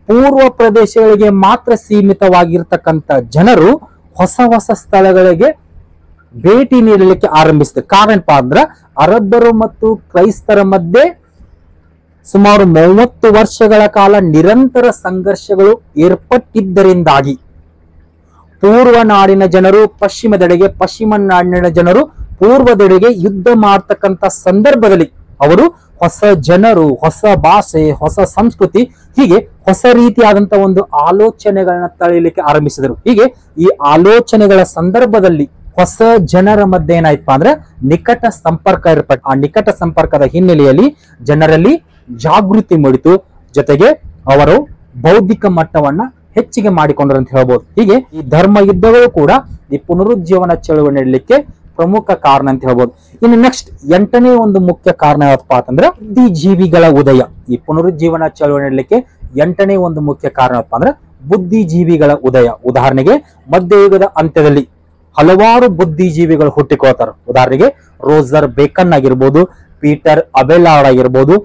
S1: ಪೂರ್ವ ಪ್ರದೇಶಗಳಿಗೆ ಮಾತ್ರ ಸೀಮಿತವಾಗಿರ್ತಕ್ಕಂಥ ಜನರು ಹೊಸ ಹೊಸ ಸ್ಥಳಗಳಿಗೆ ಭೇಟಿ ನೀಡಲಿಕ್ಕೆ ಆರಂಭಿಸಿದ್ರು. ಕಾರಣ ಏನಪ್ಪಾ ಅಂದ್ರ ಅರಬ್ಬರು ಮತ್ತು ಕ್ರೈಸ್ತರ ಮಧ್ಯೆ ಸುಮಾರು 30 ವರ್ಷಗಳ ಕಾಲ ನಿರಂತರ ಸಂಘರ್ಷಗಳು ಏರ್ಪಟ್ಟಿದ್ದರಿಂದಾಗಿ ಪೂರ್ವ ನಾಡಿನ ಜನರು ಪಶ್ಚಿಮದೆಡೆಗೆ, ಪಶ್ಚಿಮ ನಾಡಿನ ಜನರು ಪೂರ್ವದೆಡೆಗೆ ಯುದ್ಧ ಮಾಡ್ತಕ್ಕಂಥ ಸಂದರ್ಭದಲ್ಲಿ ಅವರು ಹೊಸ ಜನರು, ಹೊಸ ಭಾಷೆ, ಹೊಸ ಸಂಸ್ಕೃತಿ, ಹೀಗೆ ಹೊಸ ರೀತಿಯಾದಂತಹ ಒಂದು ಆಲೋಚನೆಗಳನ್ನ ತಳೆಯಲಿಕ್ಕೆ ಆರಂಭಿಸಿದರು. ಹೀಗೆ ಈ ಆಲೋಚನೆಗಳ ಸಂದರ್ಭದಲ್ಲಿ ಹೊಸ ಜನರ ಮಧ್ಯೆ ಏನಾಯ್ತಪ್ಪ ಅಂದ್ರೆ ನಿಕಟ ಸಂಪರ್ಕ ಏರ್ಪಟ್ಟು ಆ ನಿಕಟ ಸಂಪರ್ಕದ ಹಿನ್ನೆಲೆಯಲ್ಲಿ ಜನರಲ್ಲಿ ಜಾಗೃತಿ ಮೂಡಿತು. ಜೊತೆಗೆ ಅವರು ಬೌದ್ಧಿಕ ಮಟ್ಟವನ್ನ ಹೆಚ್ಚಿಗೆ ಮಾಡಿಕೊಂಡ್ರು ಅಂತ ಹೇಳ್ಬೋದು. ಹೀಗೆ ಈ ಧರ್ಮ ಯುದ್ಧಗಳು ಕೂಡ ಈ ಪುನರುಜ್ಜೀವನ ಚಳುವಳಿ ನೀಡಲಿಕ್ಕೆ ಪ್ರಮುಖ ಕಾರಣ ಅಂತ ಹೇಳ್ಬೋದು. ಇನ್ನು ನೆಕ್ಸ್ಟ್ 8ನೇ ಒಂದು ಮುಖ್ಯ ಕಾರಣ ಯಾವತ್ತಪ್ಪ ಅಂತಂದ್ರೆ ಬುದ್ಧಿಜೀವಿಗಳ ಉದಯ. ಈ ಪುನರುಜ್ಜೀವನ ಚಳುವಳಿ ನೀಡಲಿಕ್ಕೆ 8ನೇ ಒಂದು ಮುಖ್ಯ ಕಾರಣ ಯಾವತ್ತಪ್ಪ ಅಂದ್ರೆ ಬುದ್ಧಿಜೀವಿಗಳ ಉದಯ. ಉದಾಹರಣೆಗೆ ಮಧ್ಯಯುಗದ ಅಂತ್ಯದಲ್ಲಿ ಹಲವಾರು ಬುದ್ಧಿಜೀವಿಗಳು ಹುಟ್ಟಿಕೊಳ್ತಾರೆ. ಉದಾಹರಣೆಗೆ ರೋಜರ್ ಬೇಕನ್ ಆಗಿರ್ಬೋದು, ಪೀಟರ್ ಅಬೆಲಾರ್ಡ್ ಆಗಿರ್ಬೋದು,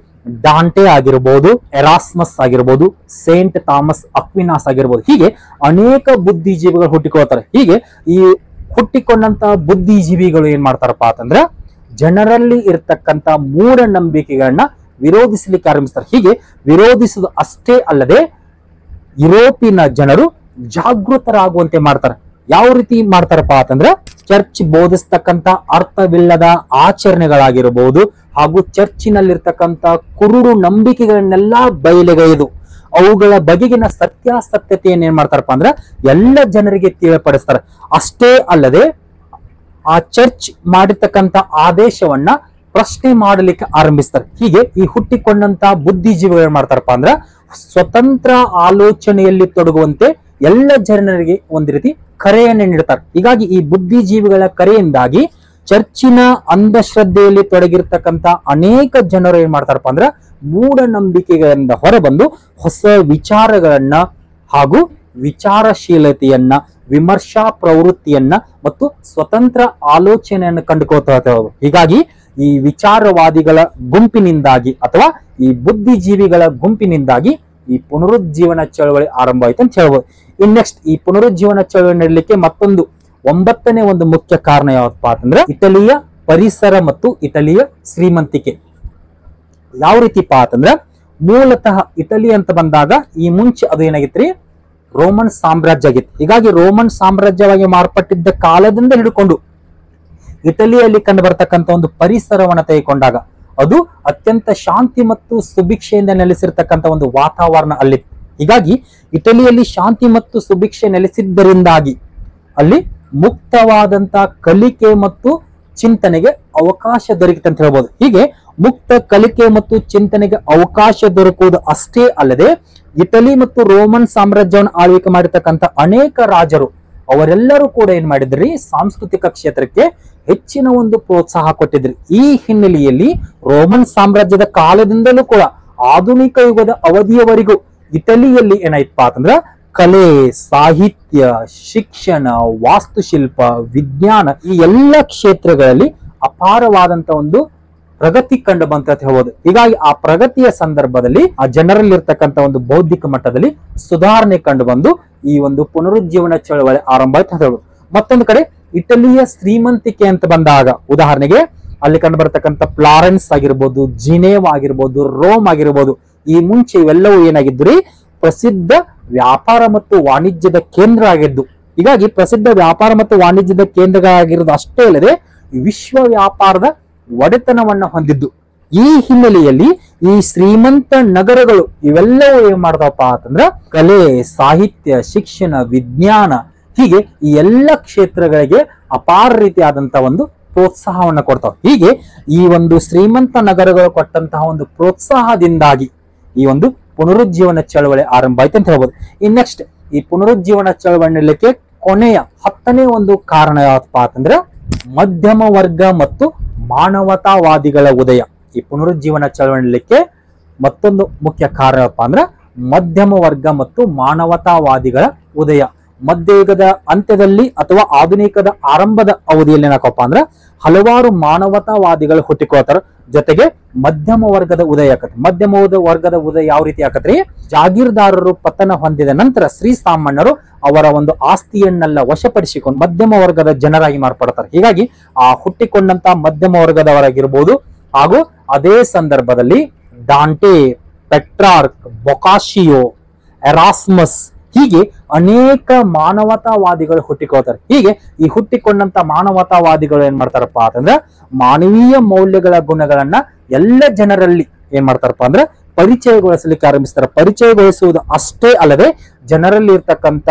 S1: ಡಾಂಟೆ ಆಗಿರ್ಬೋದು, ಎರಾಸ್ಮಸ್ ಆಗಿರ್ಬೋದು, ಸೇಂಟ್ ಥಾಮಸ್ ಅಕ್ವಿನಾಸ್ ಆಗಿರ್ಬೋದು, ಹೀಗೆ ಅನೇಕ ಬುದ್ಧಿಜೀವಿಗಳು ಹುಟ್ಟಿಕೊಳ್ತಾರೆ. ಹೀಗೆ ಈ ಹುಟ್ಟಿಕೊಂಡಂತ ಬುದ್ಧಿಜೀವಿಗಳು ಏನ್ ಮಾಡ್ತಾರಪ್ಪ ಅಂತಂದ್ರೆ ಜನರಲ್ಲಿ ಇರ್ತಕ್ಕಂತ ಮೂಢನಂಬಿಕೆಗಳನ್ನ ವಿರೋಧಿಸಲಿಕ್ಕೆ ಆರಂಭಿಸ್ತಾರೆ. ಹೀಗೆ ವಿರೋಧಿಸುವುದು ಅಷ್ಟೇ ಅಲ್ಲದೆ ಯುರೋಪಿನ ಜನರು ಜಾಗೃತರಾಗುವಂತೆ ಮಾಡ್ತಾರೆ. ಯಾವ ರೀತಿ ಮಾಡ್ತಾರಪ್ಪ ಅಂತಂದ್ರೆ ಚರ್ಚ್ ಬೋಧಿಸ್ತಕ್ಕಂತ ಅರ್ಥವಿಲ್ಲದ ಆಚರಣೆಗಳಾಗಿರಬಹುದು ಹಾಗೂ ಚರ್ಚಿನಲ್ಲಿರ್ತಕ್ಕಂತ ಕುರುಡು ನಂಬಿಕೆಗಳನ್ನೆಲ್ಲ ಬಯಲಿಗೆಳೆದು ಅವುಗಳ ಬಗೆಗಿನ ಸತ್ಯಾಸತ್ಯತೆಯನ್ನು ಏನ್ ಮಾಡ್ತಾರಪ್ಪ ಅಂದ್ರೆ ಎಲ್ಲ ಜನರಿಗೆ ತಿಳಿಪಡಿಸ್ತಾರೆ. ಅಷ್ಟೇ ಅಲ್ಲದೆ ಆ ಚರ್ಚ್ ಮಾಡಿರ್ತಕ್ಕಂತ ಆದೇಶವನ್ನ ಪ್ರಶ್ನೆ ಮಾಡಲಿಕ್ಕೆ ಆರಂಭಿಸ್ತಾರೆ. ಹೀಗೆ ಈ ಹುಟ್ಟಿಕೊಂಡಂತ ಬುದ್ಧಿಜೀವಿಗಳು ಏನ್ ಮಾಡ್ತಾರಪ್ಪ ಅಂದ್ರೆ ಸ್ವತಂತ್ರ ಆಲೋಚನೆಯಲ್ಲಿ ತೊಡಗುವಂತೆ ಎಲ್ಲ ಜನರಿಗೆ ಒಂದು ರೀತಿ ಕರೆಯನ್ನು ನೀಡ್ತಾರೆ. ಹೀಗಾಗಿ ಈ ಬುದ್ಧಿಜೀವಿಗಳ ಕರೆಯಿಂದಾಗಿ ಚರ್ಚಿನ ಅಂಧಶ್ರದ್ಧೆಯಲ್ಲಿ ತೊಡಗಿರ್ತಕ್ಕಂತ ಅನೇಕ ಜನರು ಏನ್ ಮಾಡ್ತಾರಪ್ಪ ಅಂದ್ರೆ ಮೂಢನಂಬಿಕೆಗಳಿಂದ ಹೊರಬಂದು ಹೊಸ ವಿಚಾರಗಳನ್ನ ಹಾಗೂ ವಿಚಾರಶೀಲತೆಯನ್ನ, ವಿಮರ್ಶಾ ಪ್ರವೃತ್ತಿಯನ್ನ ಮತ್ತು ಸ್ವತಂತ್ರ ಆಲೋಚನೆಯನ್ನು ಕಂಡುಕೊಳ್ತಾ ಇರೋದು. ಹೀಗಾಗಿ ಈ ವಿಚಾರವಾದಿಗಳ ಗುಂಪಿನಿಂದಾಗಿ ಅಥವಾ ಈ ಬುದ್ಧಿಜೀವಿಗಳ ಗುಂಪಿನಿಂದಾಗಿ ಈ ಪುನರುಜ್ಜೀವನ ಚಳವಳಿ ಆರಂಭ ಆಯ್ತು ಅಂತ ಹೇಳ್ಬೋದು. ಇನ್ ನೆಕ್ಸ್ಟ್ ಈ ಪುನರುಜ್ಜೀವನ ಚಳವಳಿ ನಡೀಲಿಕ್ಕೆ ಮತ್ತೊಂದು 9ನೇ ಒಂದು ಮುಖ್ಯ ಕಾರಣ ಯಾವತ್ತಪ್ಪ ಅಂತಂದ್ರೆ ಇಟಲಿಯ ಪರಿಸರ ಮತ್ತು ಇಟಲಿಯ ಶ್ರೀಮಂತಿಕೆ. ಯಾವ ರೀತಿಪ್ಪ ಅಂತಂದ್ರೆ ಮೂಲತಃ ಇಟಲಿ ಅಂತ ಬಂದಾಗ ಈ ಮುಂಚೆ ಅದು ಏನಾಗಿತ್ರಿ ರೋಮನ್ ಸಾಮ್ರಾಜ್ಯ ಆಗಿತ್ತು. ಹೀಗಾಗಿ ರೋಮನ್ ಸಾಮ್ರಾಜ್ಯವಾಗಿ ಮಾರ್ಪಟ್ಟಿದ್ದ ಕಾಲದಿಂದ ಹಿಡ್ಕೊಂಡು ಇಟಲಿಯಲ್ಲಿ ಕಂಡು ಬರ್ತಕ್ಕಂಥ ಒಂದು ಪರಿಸರವನ್ನ ತೆಗೆದುಕೊಂಡಾಗ ಅದು ಅತ್ಯಂತ ಶಾಂತಿ ಮತ್ತು ಸುಭಿಕ್ಷೆಯಿಂದ ನೆಲೆಸಿರ್ತಕ್ಕಂಥ ಒಂದು ವಾತಾವರಣ ಅಲ್ಲಿ. ಹೀಗಾಗಿ ಇಟಲಿಯಲ್ಲಿ ಶಾಂತಿ ಮತ್ತು ಸುಭಿಕ್ಷೆ ನೆಲೆಸಿದ್ದರಿಂದಾಗಿ ಅಲ್ಲಿ ಮುಕ್ತವಾದಂತ ಕಲಿಕೆ ಮತ್ತು ಚಿಂತನೆಗೆ ಅವಕಾಶ ದೊರಕಿತು ಅಂತ ಹೇಳ್ಬೋದು. ಹೀಗೆ ಮುಕ್ತ ಕಲಿಕೆ ಮತ್ತು ಚಿಂತನೆಗೆ ಅವಕಾಶ ದೊರಕುವುದು ಅಷ್ಟೇ ಅಲ್ಲದೆ ಇಟಲಿ ಮತ್ತು ರೋಮನ್ ಸಾಮ್ರಾಜ್ಯವನ್ನು ಆಳ್ವಿಕೆ ಮಾಡಿರ್ತಕ್ಕಂಥ ಅನೇಕ ರಾಜರು ಅವರೆಲ್ಲರೂ ಕೂಡ ಏನ್ ಮಾಡಿದ್ರಿ ಸಾಂಸ್ಕೃತಿಕ ಕ್ಷೇತ್ರಕ್ಕೆ ಹೆಚ್ಚಿನ ಒಂದು ಪ್ರೋತ್ಸಾಹ ಕೊಟ್ಟಿದ್ರಿ. ಈ ಹಿನ್ನೆಲೆಯಲ್ಲಿ ರೋಮನ್ ಸಾಮ್ರಾಜ್ಯದ ಕಾಲದಿಂದಲೂ ಕೂಡ ಆಧುನಿಕ ಯುಗದ ಅವಧಿಯವರೆಗೂ ಇಟಲಿಯಲ್ಲಿ ಏನಾಯ್ತಪ್ಪ ಅಂತಂದ್ರ ಕಲೆ, ಸಾಹಿತ್ಯ, ಶಿಕ್ಷಣ, ವಾಸ್ತುಶಿಲ್ಪ, ವಿಜ್ಞಾನ ಈ ಎಲ್ಲ ಕ್ಷೇತ್ರಗಳಲ್ಲಿ ಅಪಾರವಾದಂತ ಒಂದು ಪ್ರಗತಿ ಕಂಡು ಬಂತ ಅಂತ ಹೇಳ್ಬೋದು. ಹೀಗಾಗಿ ಆ ಪ್ರಗತಿಯ ಸಂದರ್ಭದಲ್ಲಿ ಆ ಜನರಲ್ಲಿರ್ತಕ್ಕಂಥ ಒಂದು ಬೌದ್ಧಿಕ ಮಟ್ಟದಲ್ಲಿ ಸುಧಾರಣೆ ಕಂಡು ಬಂದು ಈ ಒಂದು ಪುನರುಜ್ಜೀವನ ಚಳವಳಿ ಆರಂಭ ಆಯ್ತು ಅಂತ ಹೇಳ್ಬೋದು. ಮತ್ತೊಂದು ಕಡೆ ಇಟಲಿಯ ಶ್ರೀಮಂತಿಕೆ ಅಂತ ಬಂದಾಗ ಉದಾಹರಣೆಗೆ ಅಲ್ಲಿ ಕಂಡು ಬರ್ತಕ್ಕಂಥ ಫ್ಲಾರೆನ್ಸ್ ಆಗಿರ್ಬೋದು, ಜಿನೇವ್ ಆಗಿರ್ಬೋದು, ರೋಮ್ ಆಗಿರ್ಬೋದು, ಈ ಮುಂಚೆ ಇವೆಲ್ಲವೂ ಏನಾಗಿದ್ದು ಪ್ರಸಿದ್ಧ ವ್ಯಾಪಾರ ಮತ್ತು ವಾಣಿಜ್ಯದ ಕೇಂದ್ರ ಆಗಿದ್ದು. ಹೀಗಾಗಿ ಪ್ರಸಿದ್ಧ ವ್ಯಾಪಾರ ಮತ್ತು ವಾಣಿಜ್ಯದ ಕೇಂದ್ರಗಳಾಗಿರೋದು ಅಷ್ಟೇ ಅಲ್ಲದೆ ವಿಶ್ವ ವ್ಯಾಪಾರದ ಒಡೆತನವನ್ನ ಹೊಂದಿದ್ದು. ಈ ಹಿನ್ನೆಲೆಯಲ್ಲಿ ಈ ಶ್ರೀಮಂತ ನಗರಗಳು ಇವೆಲ್ಲವೂ ಏನ್ ಮಾಡ್ತಾವಪ್ಪ ಅಂತಂದ್ರ ಕಲೆ, ಸಾಹಿತ್ಯ, ಶಿಕ್ಷಣ, ವಿಜ್ಞಾನ ಹೀಗೆ ಈ ಎಲ್ಲ ಕ್ಷೇತ್ರಗಳಿಗೆ ಅಪಾರ ರೀತಿಯಾದಂತಹ ಒಂದು ಪ್ರೋತ್ಸಾಹವನ್ನ ಕೊಡ್ತಾವೆ. ಹೀಗೆ ಈ ಒಂದು ಶ್ರೀಮಂತ ನಗರಗಳು ಕೊಟ್ಟಂತಹ ಒಂದು ಪ್ರೋತ್ಸಾಹದಿಂದಾಗಿ ಈ ಒಂದು ಪುನರುಜ್ಜೀವನ ಚಳವಳಿ ಆರಂಭ ಆಯ್ತು ಅಂತ ಹೇಳ್ಬೋದು. ನೆಕ್ಸ್ಟ್ ಈ ಪುನರುಜ್ಜೀವನ ಚಳವಳಿ ನಡಲಿಕ್ಕೆ ಕೊನೆಯ 10ನೇ ಒಂದು ಕಾರಣ ಯಾವತ್ತಪ್ಪ ಅಂತಂದ್ರೆ ಮಧ್ಯಮ ವರ್ಗ ಮತ್ತು ಮಾನವತಾವಾದಿಗಳ ಉದಯ. ಈ ಪುನರುಜ್ಜೀವನ ಚಳವಳಿ ನಡಲಿಕ್ಕೆ ಮತ್ತೊಂದು ಮುಖ್ಯ ಕಾರಣ ಏನಪ್ಪಾ ಅಂದ್ರೆ ಮಧ್ಯಮ ವರ್ಗ ಮತ್ತು ಮಾನವತಾವಾದಿಗಳ ಉದಯ. ಮಧ್ಯಯುಗದ ಅಂತ್ಯದಲ್ಲಿ ಅಥವಾ ಆಧುನಿಕದ ಆರಂಭದ ಅವಧಿಯಲ್ಲಿ ಏನಾಕಪ್ಪ ಅಂದ್ರೆ ಹಲವಾರು ಮಾನವತಾವಾದಿಗಳು ಹುಟ್ಟಿಕೊಳ್ತಾರ. ಜೊತೆಗೆ ಮಧ್ಯಮ ವರ್ಗದ ಉದಯ ಆಕತಿ. ಮಧ್ಯಮ ವರ್ಗದ ಉದಯ ಯಾವ ರೀತಿ ಆಕತ್ರಿ? ಜಾಗೀರ್ದಾರರು ಪತನ ಹೊಂದಿದ ನಂತರ ಶ್ರೀಸಾಮಾನ್ಯರು ಅವರ ಒಂದು ಆಸ್ತಿಯನ್ನೆಲ್ಲ ವಶಪಡಿಸಿಕೊಂಡು ಮಧ್ಯಮ ವರ್ಗದ ಜನರಾಗಿ ಮಾರ್ಪಡ್ತಾರೆ. ಹೀಗಾಗಿ ಆ ಹುಟ್ಟಿಕೊಂಡಂತ ಮಧ್ಯಮ ವರ್ಗದವರಾಗಿರ್ಬೋದು. ಹಾಗೂ ಅದೇ ಸಂದರ್ಭದಲ್ಲಿ ಡಾಂಟೆ, ಪೆಟ್ರಾರ್ಕ್, ಬೊಕಾಶಿಯೋ, ಎರಾಸ್ಮಸ್ ಹೀಗೆ ಅನೇಕ ಮಾನವತಾವಾದಿಗಳು ಹುಟ್ಟಿಕೊಳ್ತಾರೆ. ಹೀಗೆ ಈ ಹುಟ್ಟಿಕೊಂಡಂತ ಮಾನವತಾವಾದಿಗಳು ಏನ್ ಮಾಡ್ತಾರಪ್ಪ ಅಂತಂದ್ರೆ ಮಾನವೀಯ ಮೌಲ್ಯಗಳ ಗುಣಗಳನ್ನ ಎಲ್ಲ ಜನರಲ್ಲಿ ಏನ್ ಮಾಡ್ತಾರಪ್ಪ ಅಂದ್ರೆ ಪರಿಚಯಗೊಳಿಸಲಿಕ್ಕೆ ಆರಂಭಿಸ್ತಾರೆ. ಪರಿಚಯಗೊಳಿಸುವುದು ಅಷ್ಟೇ ಅಲ್ಲದೆ ಜನರಲ್ಲಿ ಇರ್ತಕ್ಕಂಥ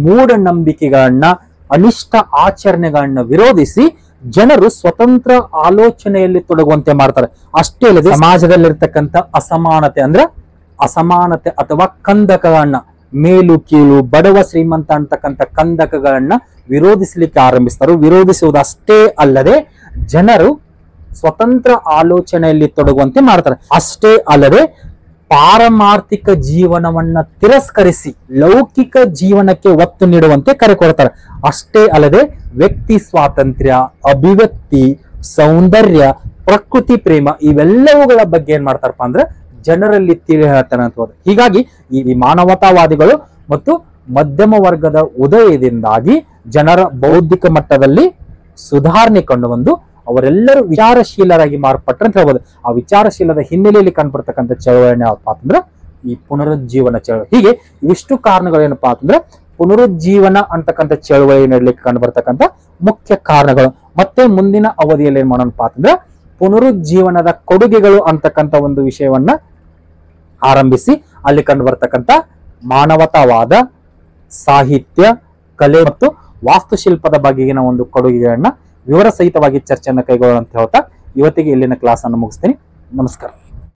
S1: ಮೂಢನಂಬಿಕೆಗಳನ್ನ, ಅನಿಷ್ಟ ಆಚರಣೆಗಳನ್ನ ವಿರೋಧಿಸಿ ಜನರು ಸ್ವತಂತ್ರ ಆಲೋಚನೆಯಲ್ಲಿ ತೊಡಗುವಂತೆ ಮಾಡ್ತಾರೆ. ಅಷ್ಟೇ ಅಲ್ಲದೆ ಸಮಾಜದಲ್ಲಿರ್ತಕ್ಕಂಥ ಅಸಮಾನತೆ ಅಥವಾ ಕಂದಕಗಳನ್ನ, ಮೇಲು ಕೀಳು, ಬಡವ ಶ್ರೀಮಂತ ಅಂತಕ್ಕಂಥ ಕಂದಕಗಳನ್ನ ವಿರೋಧಿಸಲಿಕ್ಕೆ ಆರಂಭಿಸ್ತಾರೆ. ವಿರೋಧಿಸುವುದಷ್ಟೇ ಅಲ್ಲದೆ ಜನರು ಸ್ವತಂತ್ರ ಆಲೋಚನೆಯಲ್ಲಿ ತೊಡಗುವಂತೆ ಮಾಡ್ತಾರೆ. ಅಷ್ಟೇ ಅಲ್ಲದೆ ಪಾರಮಾರ್ಥಿಕ ಜೀವನವನ್ನ ತಿರಸ್ಕರಿಸಿ ಲೌಕಿಕ ಜೀವನಕ್ಕೆ ಒತ್ತು ನೀಡುವಂತೆ ಕರೆ ಕೊಡ್ತಾರೆ. ಅಷ್ಟೇ ಅಲ್ಲದೆ ವ್ಯಕ್ತಿ ಸ್ವಾತಂತ್ರ್ಯ, ಅಭಿವ್ಯಕ್ತಿ, ಸೌಂದರ್ಯ, ಪ್ರಕೃತಿ ಪ್ರೇಮ ಇವೆಲ್ಲವುಗಳ ಬಗ್ಗೆ ಏನ್ ಮಾಡ್ತಾರಪ್ಪ ಅಂದ್ರೆ ಜನರಲ್ಲಿ ತಿಳಿ ಹೇಳ್ತಾನೆ ಅಂತ. ಹೀಗಾಗಿ ಈ ಮಾನವತಾವಾದಿಗಳು ಮತ್ತು ಮಧ್ಯಮ ವರ್ಗದ ಉದಯದಿಂದಾಗಿ ಜನರ ಬೌದ್ಧಿಕ ಮಟ್ಟದಲ್ಲಿ ಸುಧಾರಣೆ ಕಂಡು ಬಂದು ಅವರೆಲ್ಲರೂ ವಿಚಾರಶೀಲರಾಗಿ ಮಾರ್ಪಟ್ರೆ ಅಂತ ಹೇಳ್ಬೋದು. ಆ ವಿಚಾರಶೀಲದ ಹಿನ್ನೆಲೆಯಲ್ಲಿ ಕಂಡುಬರ್ತಕ್ಕಂಥ ಚಳವಳಿ ಯಾವಪ್ಪ ಅಂತಂದ್ರೆ ಈ ಪುನರುಜ್ಜೀವನ ಚಳವಳಿ. ಹೀಗೆ ಇವಿಷ್ಟು ಕಾರಣಗಳೇನಪ್ಪಾ ಅಂತಂದ್ರೆ ಪುನರುಜ್ಜೀವನ ಅಂತಕ್ಕಂಥ ಚಳವಳಿ ನಡಲಿಕ್ಕೆ ಕಂಡು ಬರ್ತಕ್ಕಂಥ ಮುಖ್ಯ ಕಾರಣಗಳು. ಮತ್ತೆ ಮುಂದಿನ ಅವಧಿಯಲ್ಲಿ ಏನ್ ಮಾಡೋಣಪ್ಪ ಅಂತಂದ್ರೆ ಪುನರುಜ್ಜೀವನದ ಕೊಡುಗೆಗಳು ಅಂತಕ್ಕಂಥ ಒಂದು ವಿಷಯವನ್ನ ಆರಂಭಿಸಿ ಅಲ್ಲಿ ಕಂಡು ಬರ್ತಕ್ಕಂಥ ಮಾನವತಾವಾದ, ಸಾಹಿತ್ಯ, ಕಲೆ ಮತ್ತು ವಾಸ್ತುಶಿಲ್ಪದ ಬಗೆಗಿನ ಒಂದು ಕೊಡುಗೆಗಳನ್ನ ವಿವರ ಸಹಿತವಾಗಿ ಚರ್ಚೆಯನ್ನು ಕೈಗೊಳ್ಳುವಂತ ಹೇಳ್ತಾ ಇವತ್ತಿಗೆ ಇಲ್ಲಿನ ಕ್ಲಾಸ್ ಅನ್ನು ಮುಗಿಸ್ತೀನಿ. ನಮಸ್ಕಾರ.